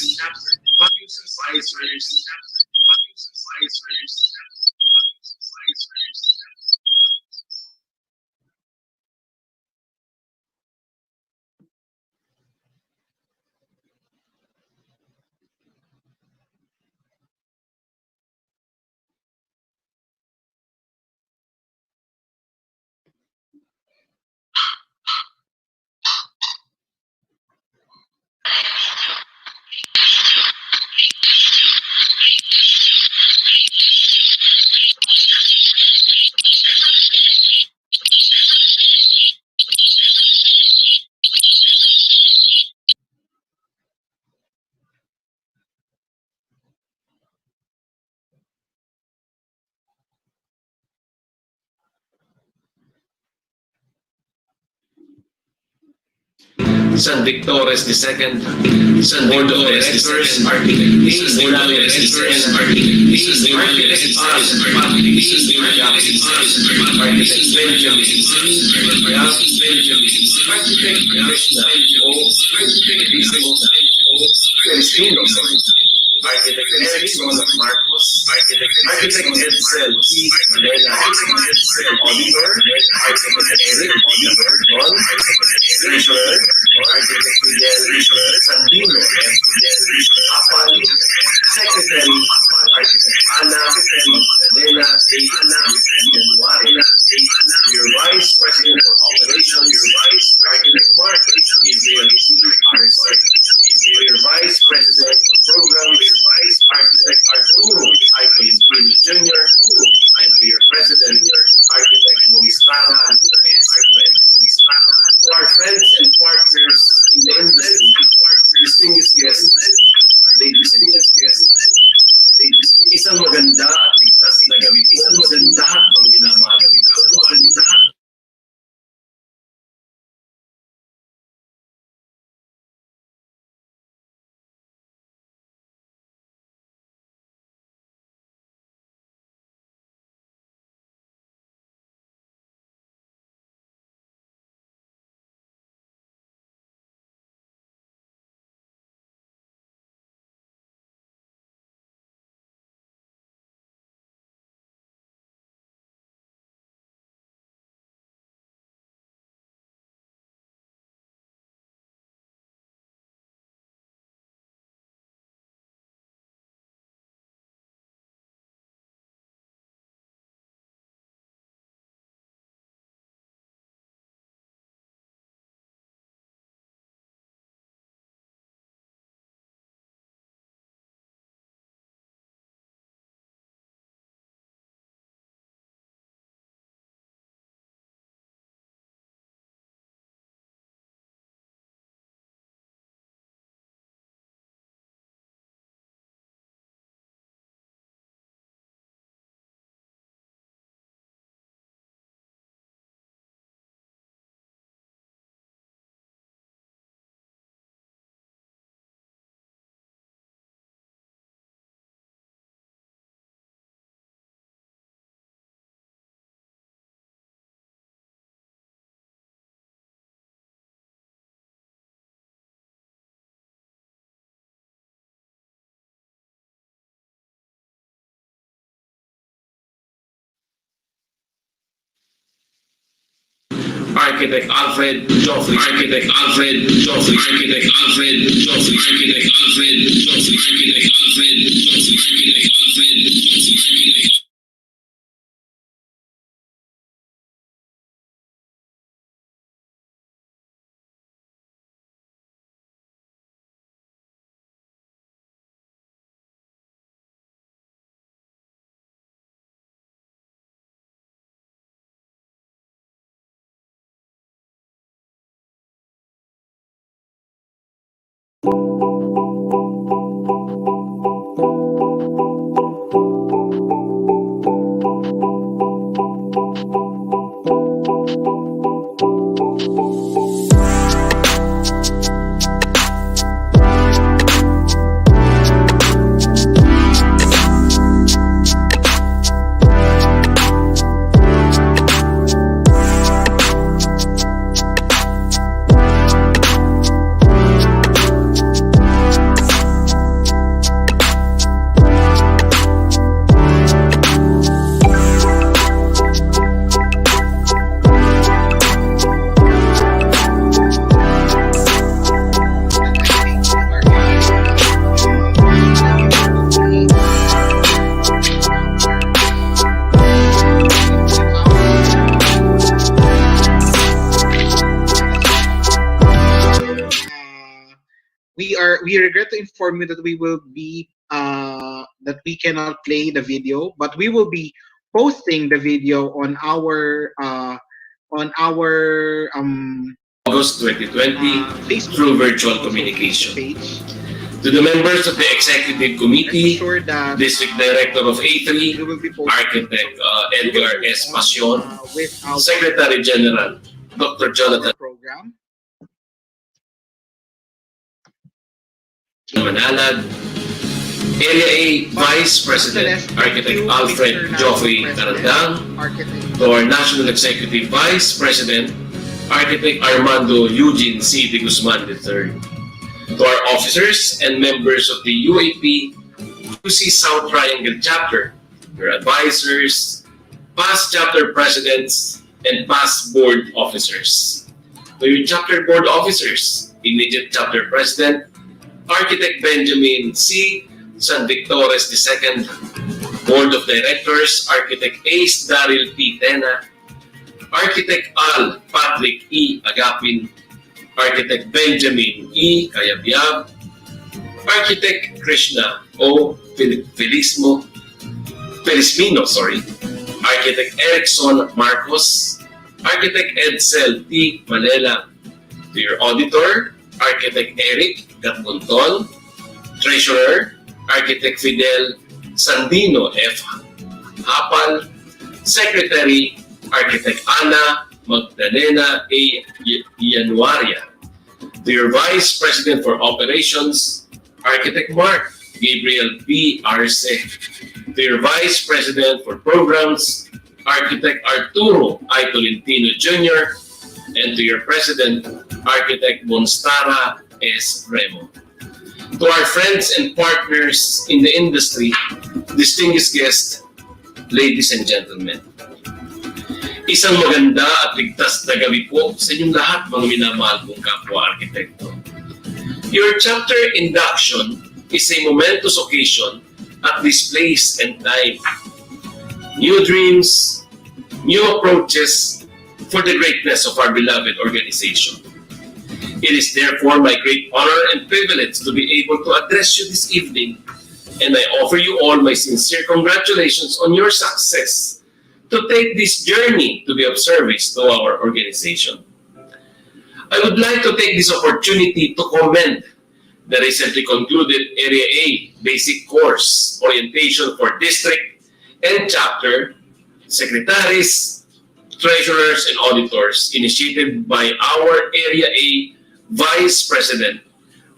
San Victores II, Board of Directors, Architect Architect Erickson Marcos, Architect Edsel P. Manela, Auditor, Architect Eric Don, Treasurer, Architect Fidel Sandino, Apal, Secretary, Architect Ana Magdalena January, your Vice President for Operations, Architect Mark Gabriel G. Arce, your Vice President for Programs, Architect Arturo Tampolino Jr., I'm your President, Architect Monistara, to our friends and partners in the industry, distinguished guests, ladies and gentlemen. Isang maganda at ligtas na gabi po sa lahat ng minamahal ng kapwa. Architect Alfred, Geoffrey, Architect Alfred, Geoffrey, Architect Alfred, Geoffrey, Architect Alfred, Geoffrey, Architect Alfred, Geoffrey, Architect Alfred, Geoffrey, Architect. We regret to inform you that we will be that we cannot play the video, but we will be posting the video on our August 2020 through virtual communication. page. To the members of the Executive Committee, Sure that District Director of A3, we will be posting Architect Edgar S. Pasion, with our Secretary General Dr. Jonathan program. Manalad, Area A Vice President Architect Alfred Geoffrey Carandang, to our National Executive Vice President Architect Armando Eugene C. De Guzman III, to our officers and members of the UAP QC South Triangle Chapter, your advisors, past chapter presidents, and past board officers. To your chapter board officers, immediate chapter president, Architect Benjamin C. San Victores II, Board of Directors, Architect Ace Daryl P. Tena, Architect Al Patrick E. Agapin, Architect Benjamin E. Cayabyab, Architect Krishna O. Felismo, Felizmino, Architect Erickson Marcos, Architect Edsel T. Malela. To your auditor, Architect Eric Gatmonton, Treasurer, Architect Fidel Sandino F. Hapal, Secretary, Architect Ana Magdalena A. Januaria. To your Vice President for Operations, Architect Mark Gabriel P. Arce. To your Vice President for Programs, Architect Arturo I. Tolentino Jr. And to your President, Architect Monstara S. Remo. To our friends and partners in the industry, distinguished guests, ladies and gentlemen. Isang maganda at ligtas na gabi po sa inyong lahat, mga minamahal kong kapwa-arkitekto. Your chapter induction is a momentous occasion at this place and time. New dreams, new approaches for the greatness of our beloved organization. It is therefore my great honor and privilege to be able to address you this evening, and I offer you all my sincere congratulations on your success to take this journey to be of service to our organization. I would like to take this opportunity to commend the recently concluded Area A Basic Course Orientation for District and Chapter Secretaries, Treasurers, and Auditors initiated by our Area A Vice President,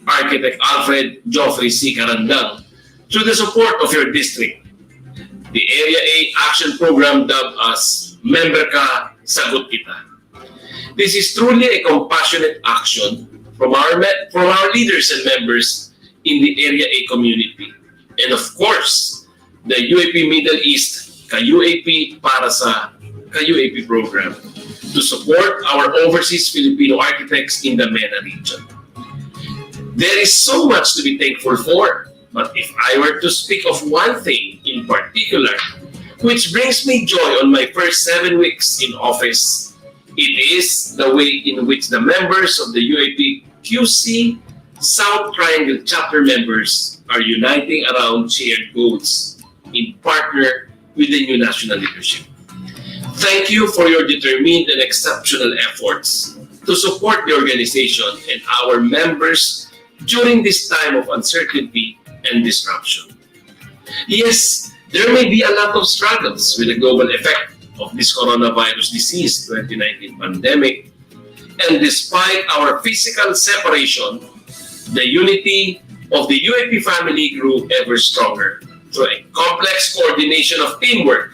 Architect Alfred Geoffrey C. Carandang, through the support of your district. The Area A Action Program dubbed as Member Ka, Sagot Kita. This is truly a compassionate action from our leaders and members in the Area A community. And of course, the UAP Middle East Ka-UAP para sa Ka-UAP program to support our overseas Filipino architects in the MENA region. There is so much to be thankful for, but if I were to speak of one thing in particular, which brings me joy on my first 7 weeks in office, it is the way in which the members of the UAP QC South Triangle chapter members are uniting around shared goals in partner with the new national leadership. Thank you for your determined and exceptional efforts to support the organization and our members during this time of uncertainty and disruption. Yes, there may be a lot of struggles with the global effect of this coronavirus disease 2019 pandemic, and despite our physical separation, the unity of the UAP family grew ever stronger through a complex coordination of teamwork,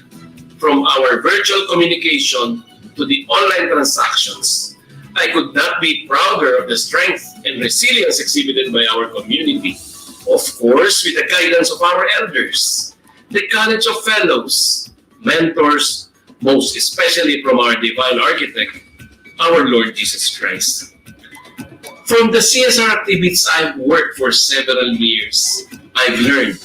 from our virtual communication to the online transactions. I could not be prouder of the strength and resilience exhibited by our community. Of course, with the guidance of our elders, the College of Fellows, mentors, most especially from our Divine Architect, our Lord Jesus Christ. From the CSR activities I've worked for several years, I've learned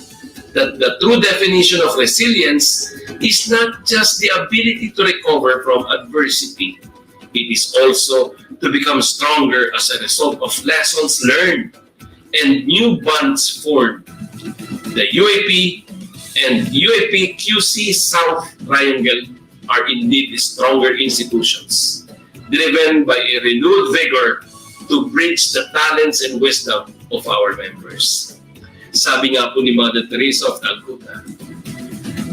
that the true definition of resilience is not just the ability to recover from adversity. It is also to become stronger as a result of lessons learned and new bonds formed. The UAP and UAP QC South Triangle are indeed stronger institutions, driven by a renewed vigor to bridge the talents and wisdom of our members. Sabi nga po ni Mother Teresa of Calcutta,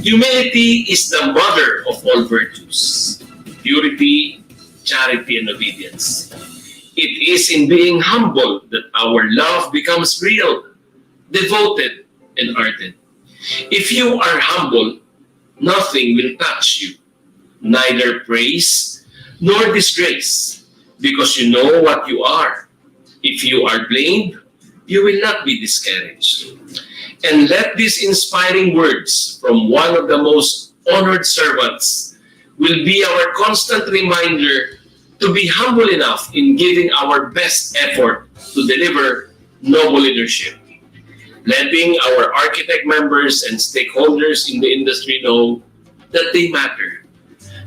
humility is the mother of all virtues, purity, charity, and obedience. It is in being humble that our love becomes real, devoted, and ardent. If you are humble, nothing will touch you, neither praise nor disgrace, because you know what you are. If you are blamed, you will not be discouraged. And let these inspiring words from one of the most honored servants will be our constant reminder to be humble enough in giving our best effort to deliver noble leadership, letting our architect members and stakeholders in the industry know that they matter,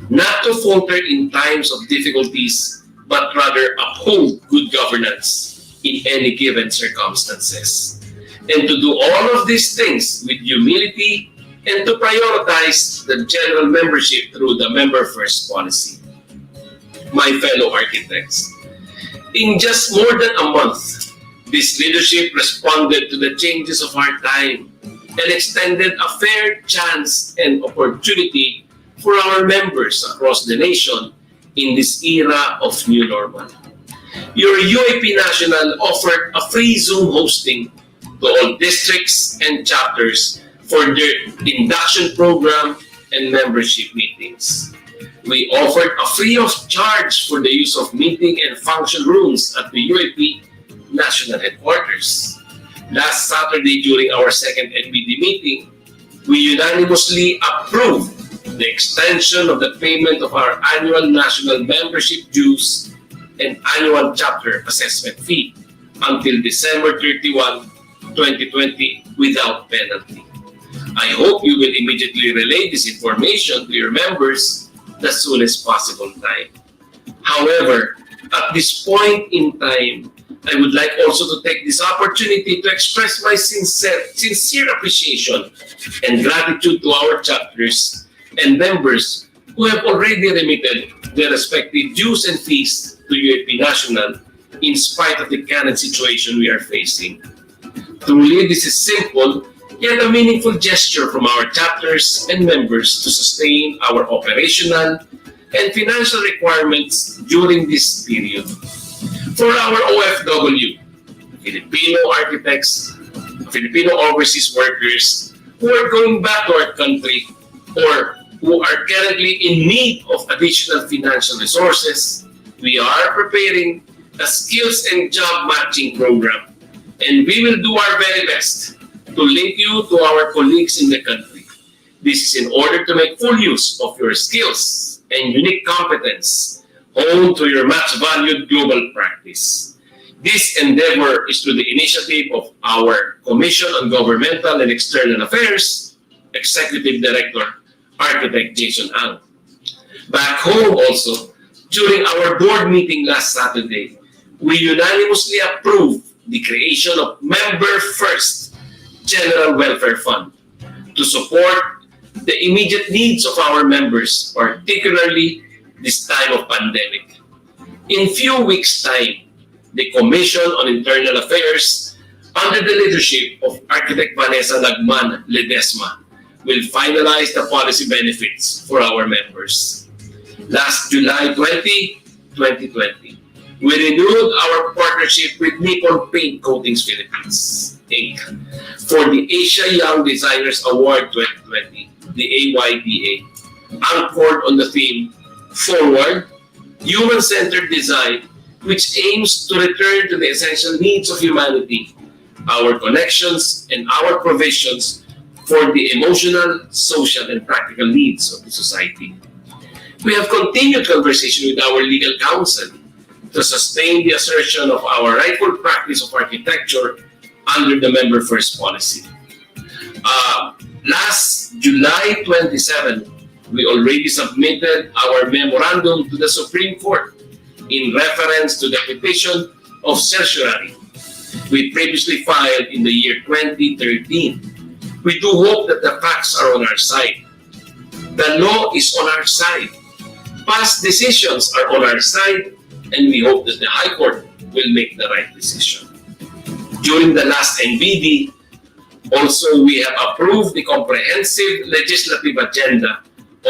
not to falter in times of difficulties, but rather uphold good governance in any given circumstances, and to do all of these things with humility, and to prioritize the general membership through the Member First policy. My fellow architects, in just more than a month, this leadership responded to the changes of our time and extended a fair chance and opportunity for our members across the nation in this era of new normal. Your UAP National offered a free Zoom hosting to all districts and chapters for their induction program and membership meetings. We offered a free of charge for the use of meeting and function rooms at the UAP National Headquarters. Last Saturday during our second NBD meeting, we unanimously approved the extension of the payment of our annual national membership dues and annual chapter assessment fee until December 31, 2020 without penalty. I hope you will immediately relay this information to your members the soonest possible time. However, at this point in time, I would like also to take this opportunity to express my sincere appreciation and gratitude to our chapters and members who have already remitted their respective dues and fees to UAP National in spite of the current situation we are facing. Truly, this is simple, yet a meaningful gesture from our chapters and members to sustain our operational and financial requirements during this period. For our OFW, Filipino architects, Filipino overseas workers who are going back to our country or who are currently in need of additional financial resources, we are preparing a skills and job matching program, and we will do our very best to link you to our colleagues in the country. This is in order to make full use of your skills and unique competence honed to your much-valued global practice. This endeavor is through the initiative of our Commission on Governmental and External Affairs, Executive Director, Architect Jason Ang. Back home also, during our board meeting last Saturday, we unanimously approved the creation of Member First General Welfare Fund to support the immediate needs of our members, particularly this time of pandemic. In few weeks' time, the Commission on Internal Affairs, under the leadership of Architect Vanessa Lagman Ledesma, will finalize the policy benefits for our members. Last July 20, 2020, we renewed our partnership with Nippon Paint Coatings Philippines, Inc. for the Asia Young Designers Award 2020, the AYDA, anchored on the theme Forward, Human-Centered Design, which aims to return to the essential needs of humanity, our connections and our provisions for the emotional, social, and practical needs of the society. We have continued conversation with our legal counsel to sustain the assertion of our rightful practice of architecture under the Member First policy. Last July 27, we already submitted our memorandum to the Supreme Court in reference to the petition of certiorari we previously filed in the year 2013. We do hope that the facts are on our side. The law is on our side. Past decisions are on our side, and we hope that the High Court will make the right decision. During the last NBD, also we have approved the comprehensive legislative agenda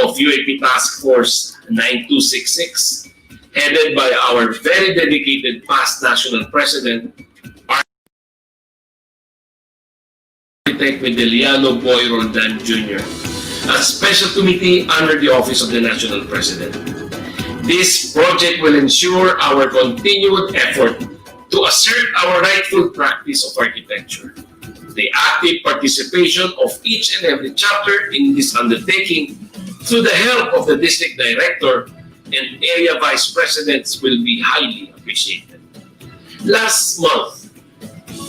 of UAP Task Force 9266, headed by our very dedicated past national president, Architect Medeliano Boy Roldan Jr., a special committee under the Office of the National President. This project will ensure our continued effort to assert our rightful practice of architecture. The active participation of each and every chapter in this undertaking through the help of the district director and area vice presidents will be highly appreciated. Last month,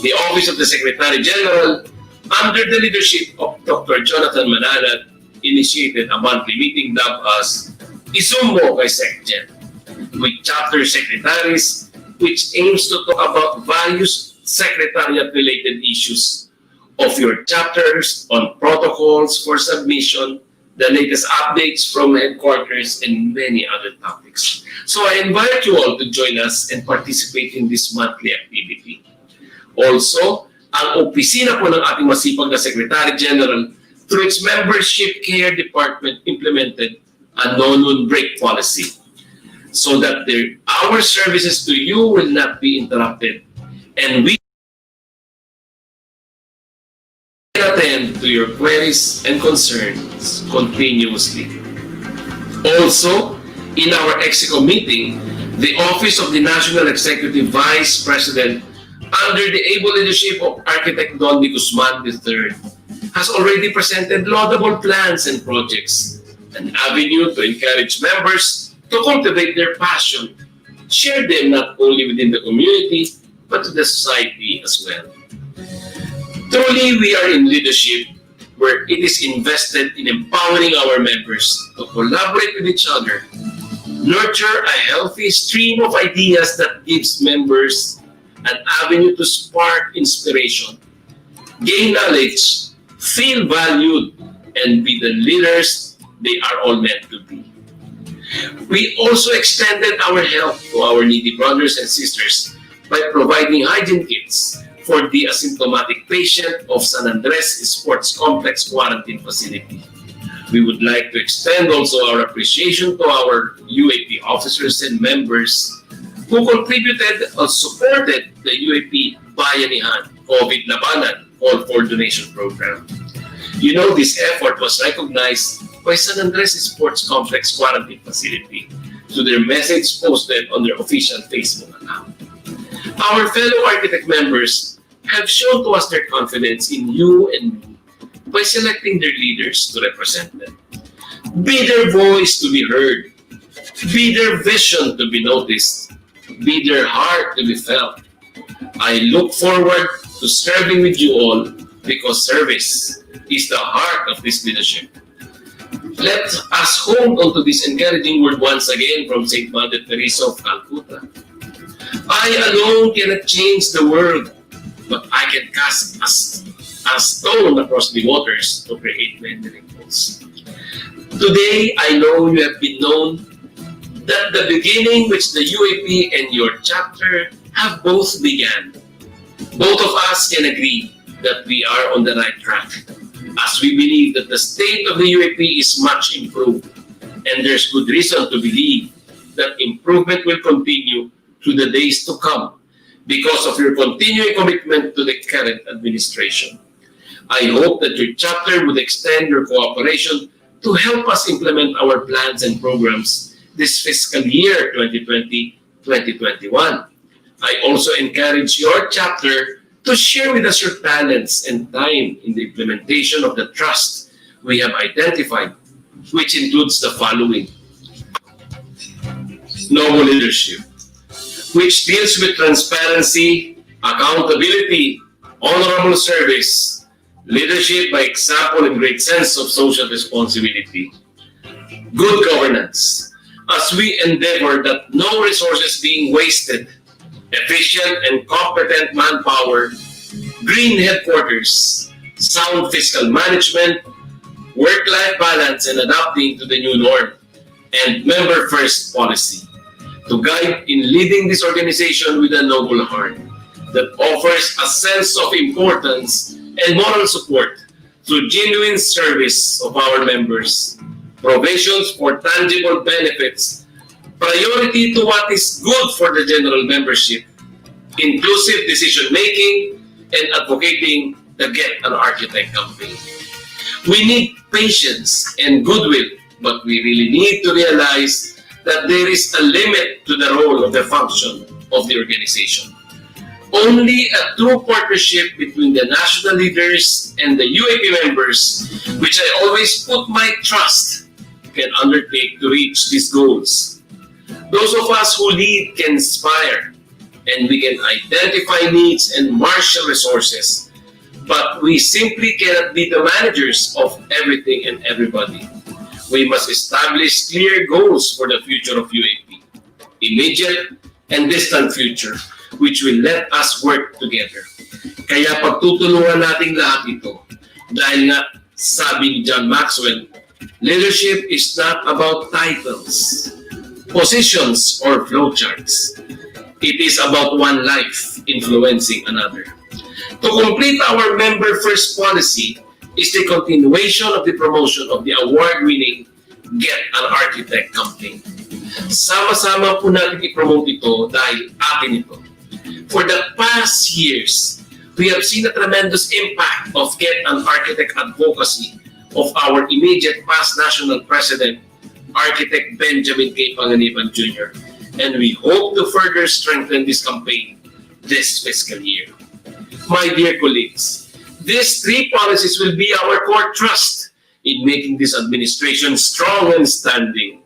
the Office of the Secretary General, under the leadership of Dr. Jonathan Manalad, initiated a monthly meeting dubbed as Isumbo kay SecGen, with chapter secretaries, which aims to talk about various secretariat-related issues of your chapters on protocols for submission, the latest updates from headquarters, and many other topics. So I invite you all to join us and participate in this monthly activity. Also, ang opisina po ng ating masipag na Secretary General through its Membership Care Department implemented a no-noon break policy so that our services to you will not be interrupted and we can attend to your queries and concerns continuously. Also, in our EXECO meeting, the Office of the National Executive Vice President under the able leadership of Architect Don De Guzman III has already presented laudable plans and projects, an avenue to encourage members to cultivate their passion, share them not only within the community, but to the society as well. Truly, we are in leadership where it is invested in empowering our members to collaborate with each other, nurture a healthy stream of ideas that gives members an avenue to spark inspiration, gain knowledge, feel valued, and be the leaders they are all meant to be. We also extended our help to our needy brothers and sisters by providing hygiene kits for the asymptomatic patient of San Andres Sports Complex Quarantine Facility. We would like to extend also our appreciation to our UAP officers and members who contributed or supported the UAP Bayanihan COVID Labanan Call for Donation Program. You know, this effort was recognized by San Andres Sports Complex Quarantine Facility through their message posted on their official Facebook account. Our fellow architect members have shown to us their confidence in you and me by selecting their leaders to represent them. Be their voice to be heard. Be their vision to be noticed. Be their heart to be felt. I look forward to serving with you all because service is the heart of this leadership. Let us hold on to this encouraging word once again from St. Mother Teresa of Calcutta. I alone cannot change the world, but I can cast a stone across the waters to create many ripples. Today, I know you have been known that the beginning which the UAP and your chapter have both began. Both of us can agree that we are on the right track, as we believe that the state of the UAP is much improved, and there's good reason to believe that improvement will continue through the days to come because of your continuing commitment to the current administration. I hope that your chapter would extend your cooperation to help us implement our plans and programs this fiscal year 2020-2021. I also encourage your chapter to share with us your talents and time in the implementation of the trust we have identified, which includes the following: noble leadership, which deals with transparency, accountability, honorable service, leadership by example and great sense of social responsibility. Good governance, as we endeavor that no resources being wasted, efficient and competent manpower, green headquarters, sound fiscal management, work-life balance and adapting to the new norm, and member-first policy to guide in leading this organization with a noble heart that offers a sense of importance and moral support through genuine service of our members, provisions for tangible benefits, priority to what is good for the general membership, inclusive decision-making, and advocating the Get an Architect campaign. We need patience and goodwill, but we really need to realize that there is a limit to the role of the function of the organization. Only a true partnership between the national leaders and the UAP members, which I always put my trust, can undertake to reach these goals. Those of us who lead can inspire, and we can identify needs and marshal resources, but we simply cannot be the managers of everything and everybody. We must establish clear goals for the future of UAP, immediate and distant future, which will let us work together. Kaya pagtutulungan natin lahat ito. Dahil nga, sabi ni John Maxwell, leadership is not about titles, positions, or flowcharts. It is about one life influencing another. To complete our member first policy is the continuation of the promotion of the award-winning Get an Architect campaign. Sama-sama po natin i-promote ito dahil atin ito. For the past years, we have seen a tremendous impact of Get an Architect advocacy of our immediate past national president, Architect Benjamin K. Panganiban Jr., and we hope to further strengthen this campaign this fiscal year. My dear colleagues, these three policies will be our core trust in making this administration strong and standing.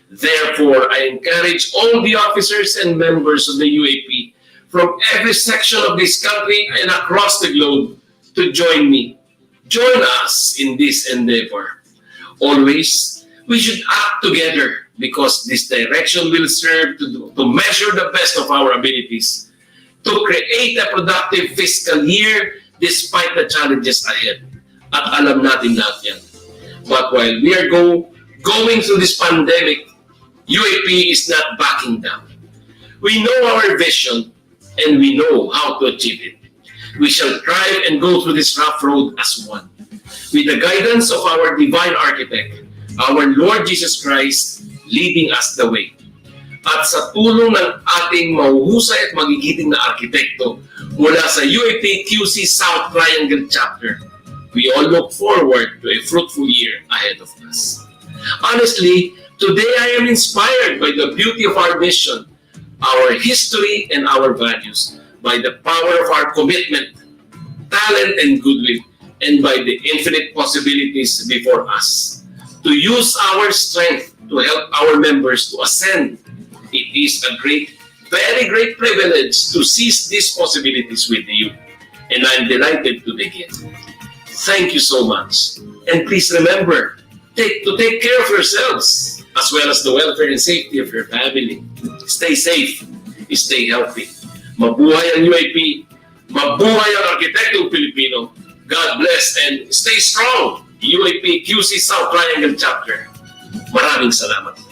Therefore, I encourage all the officers and members of the UAP from every section of this country and across the globe to join me. Join us in this endeavor. Always, we should act together because this direction will serve to measure the best of our abilities, to create a productive fiscal year despite the challenges ahead. At alam natin lahat yan. But while we are going through this pandemic, UAP is not backing down. We know our vision and we know how to achieve it. We shall thrive and go through this rough road as one. With the guidance of our divine architect, our Lord Jesus Christ, leading us the way. At sa tulong ng ating mahuhusay at magigiting na arkitekto mula sa UAP QC South Triangle Chapter, we all look forward to a fruitful year ahead of us. Honestly, today I am inspired by the beauty of our mission, our history, and our values, by the power of our commitment, talent, and goodwill, and by the infinite possibilities before us. To use our strength to help our members to ascend. It is a very great privilege to seize these possibilities with you, and I'm delighted to begin. Thank you so much, and please remember to take care of yourselves as well as the welfare and safety of your family. Stay safe, stay healthy. Mabuhay ang UAP, mabuhay ang Arkitektong Pilipino. God bless and stay strong, UAP QC South Triangle Chapter. Maraming salamat po.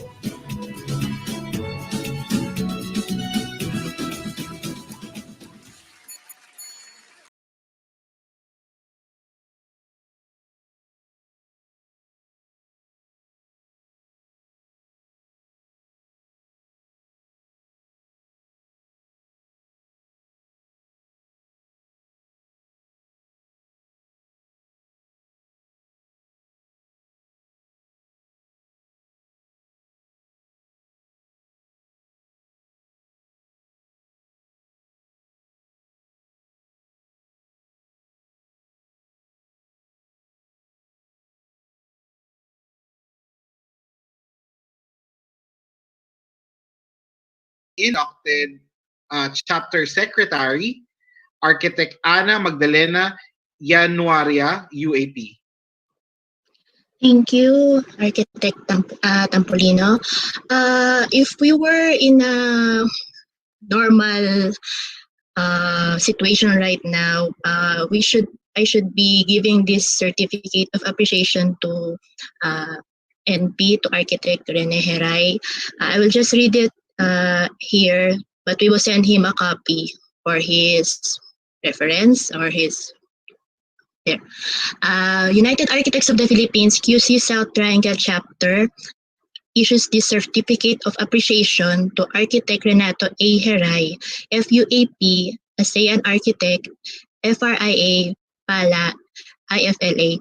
Inducted Chapter Secretary, Architect Ana Magdalena Januaria, UAP. Thank you, Architect Tampolino. If we were in a normal situation right now, I should be giving this certificate of appreciation to NP, to Architect Renato Heray. I will just read it here, but we will send him a copy for his reference or his there. United Architects of the Philippines QC South Triangle Chapter issues this certificate of appreciation to Architect Renato A. Heray, FUAP, ASEAN Architect, FRIA, PALA, IFLA,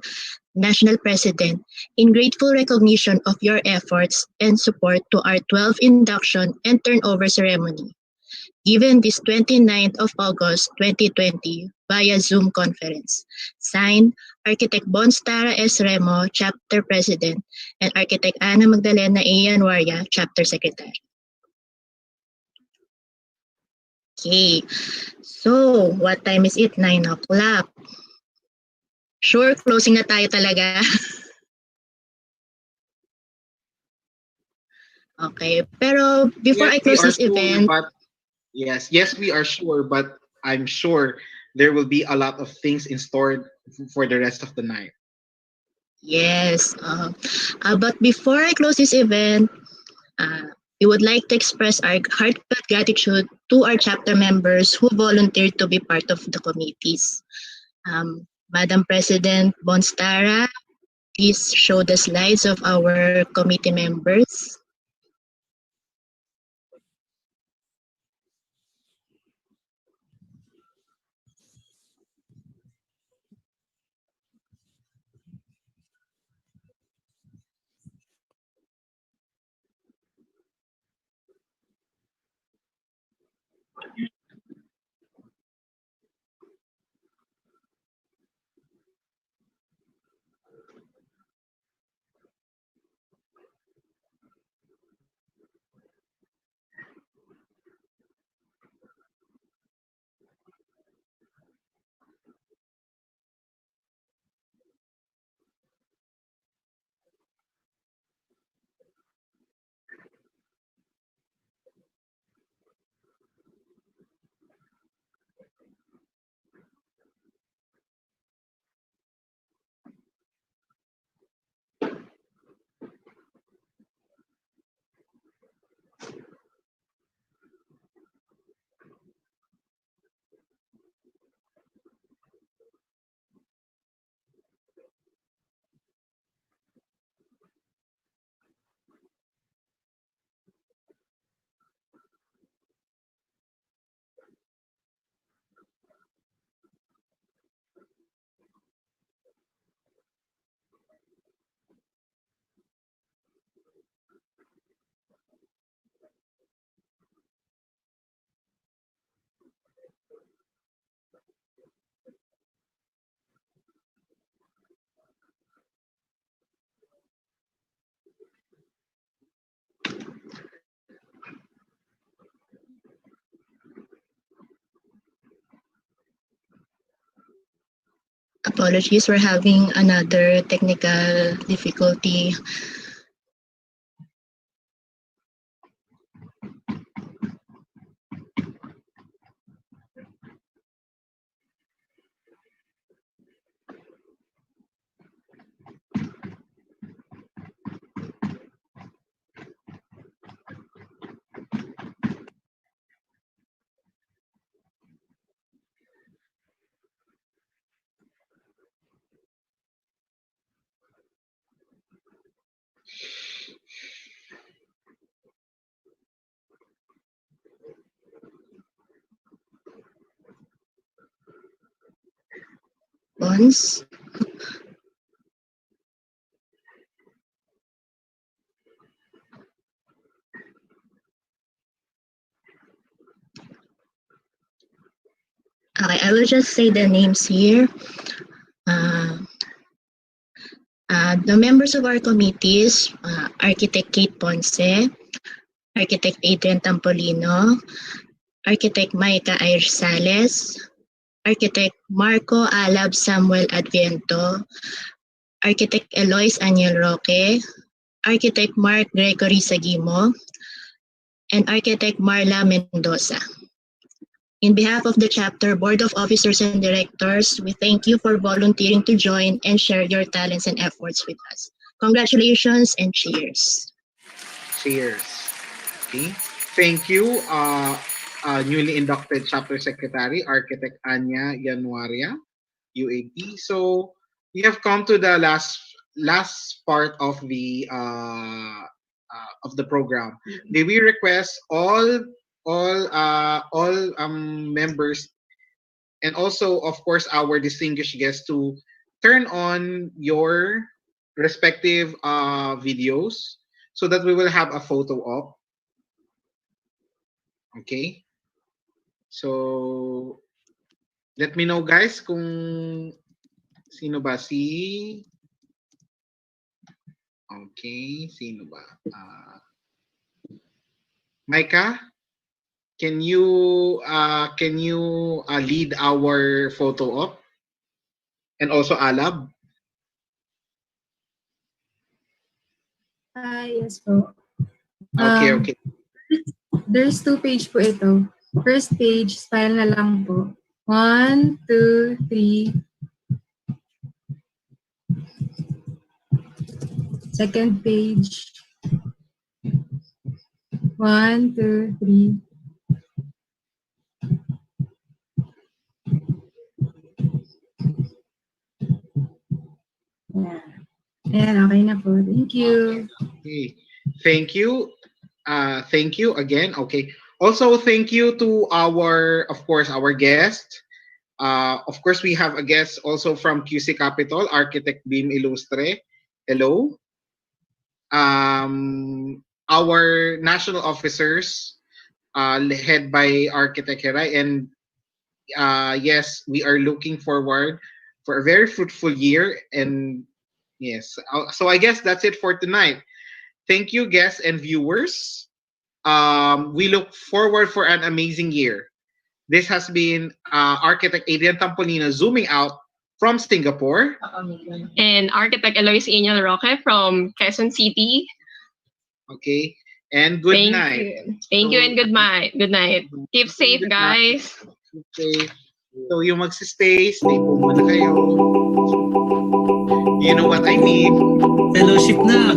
National President, in grateful recognition of your efforts and support to our 12th induction and turnover ceremony, given this 29th of August 2020 via Zoom conference. Signed, Architect Bonstara S. Remo, Chapter President, and Architect Ana Magdalena A. Januaria, Chapter Secretary. Okay, so what time is it? 9 o'clock. Sure, closing na tayo talaga. Okay, pero before I close this event... Yes, we are sure, but I'm sure there will be a lot of things in store for the rest of the night. Yes. But before I close this event, we would like to express our heartfelt gratitude to our chapter members who volunteered to be part of the committees. Madam President Bonstara, please show the slides of our committee members. Apologies, we're having another technical difficulty. Once. Okay, I will just say the names here. The members of our committees, Architect Kate Ponce, Architect Adrian Tampolino, Architect Maika Airsales, Architect Marco Alab Samuel Adviento, Architect Eloise Anielle Roque, Architect Mark Gregory Sagimo, and Architect Marla Mendoza. In behalf of the chapter board of officers and directors, we thank you for volunteering to join and share your talents and efforts with us. Congratulations and cheers. Cheers. Okay. Thank you, newly inducted chapter secretary, Architect Anya Januaria, UAP. So we have come to the last part of the program. May we request all members, and also of course our distinguished guests, to turn on your respective videos so that we will have a photo op. Okay, so let me know guys kung sino ba sino ba Micah, can you lead our photo op? And also Alab? Yes po. Okay. There's 2 page po ito. First page, style na lang po. 1, 2, 3. Second page. 1, 2, 3. Yeah. Ayan, okay na po. Thank you. Okay. Thank you. Thank you again. Okay. Also, thank you to our, of course, our guest. Of course, we have a guest also from QC Capital, Architect Beam Illustre. Hello. Our national officers, led by Architect Heray, and yes, we are looking forward for a very fruitful year. And yes, so I guess that's it for tonight. Thank you, guests and viewers. We look forward for an amazing year. This has been Architect Adrian Tampolino zooming out from Singapore. And Architect Eloise Roque from Quezon City. Okay. And good night. Thank you and good night. Good night. Keep safe, guys. Okay. So yung magsistay, stay po muna kayo. You know what I mean? Fellowship na.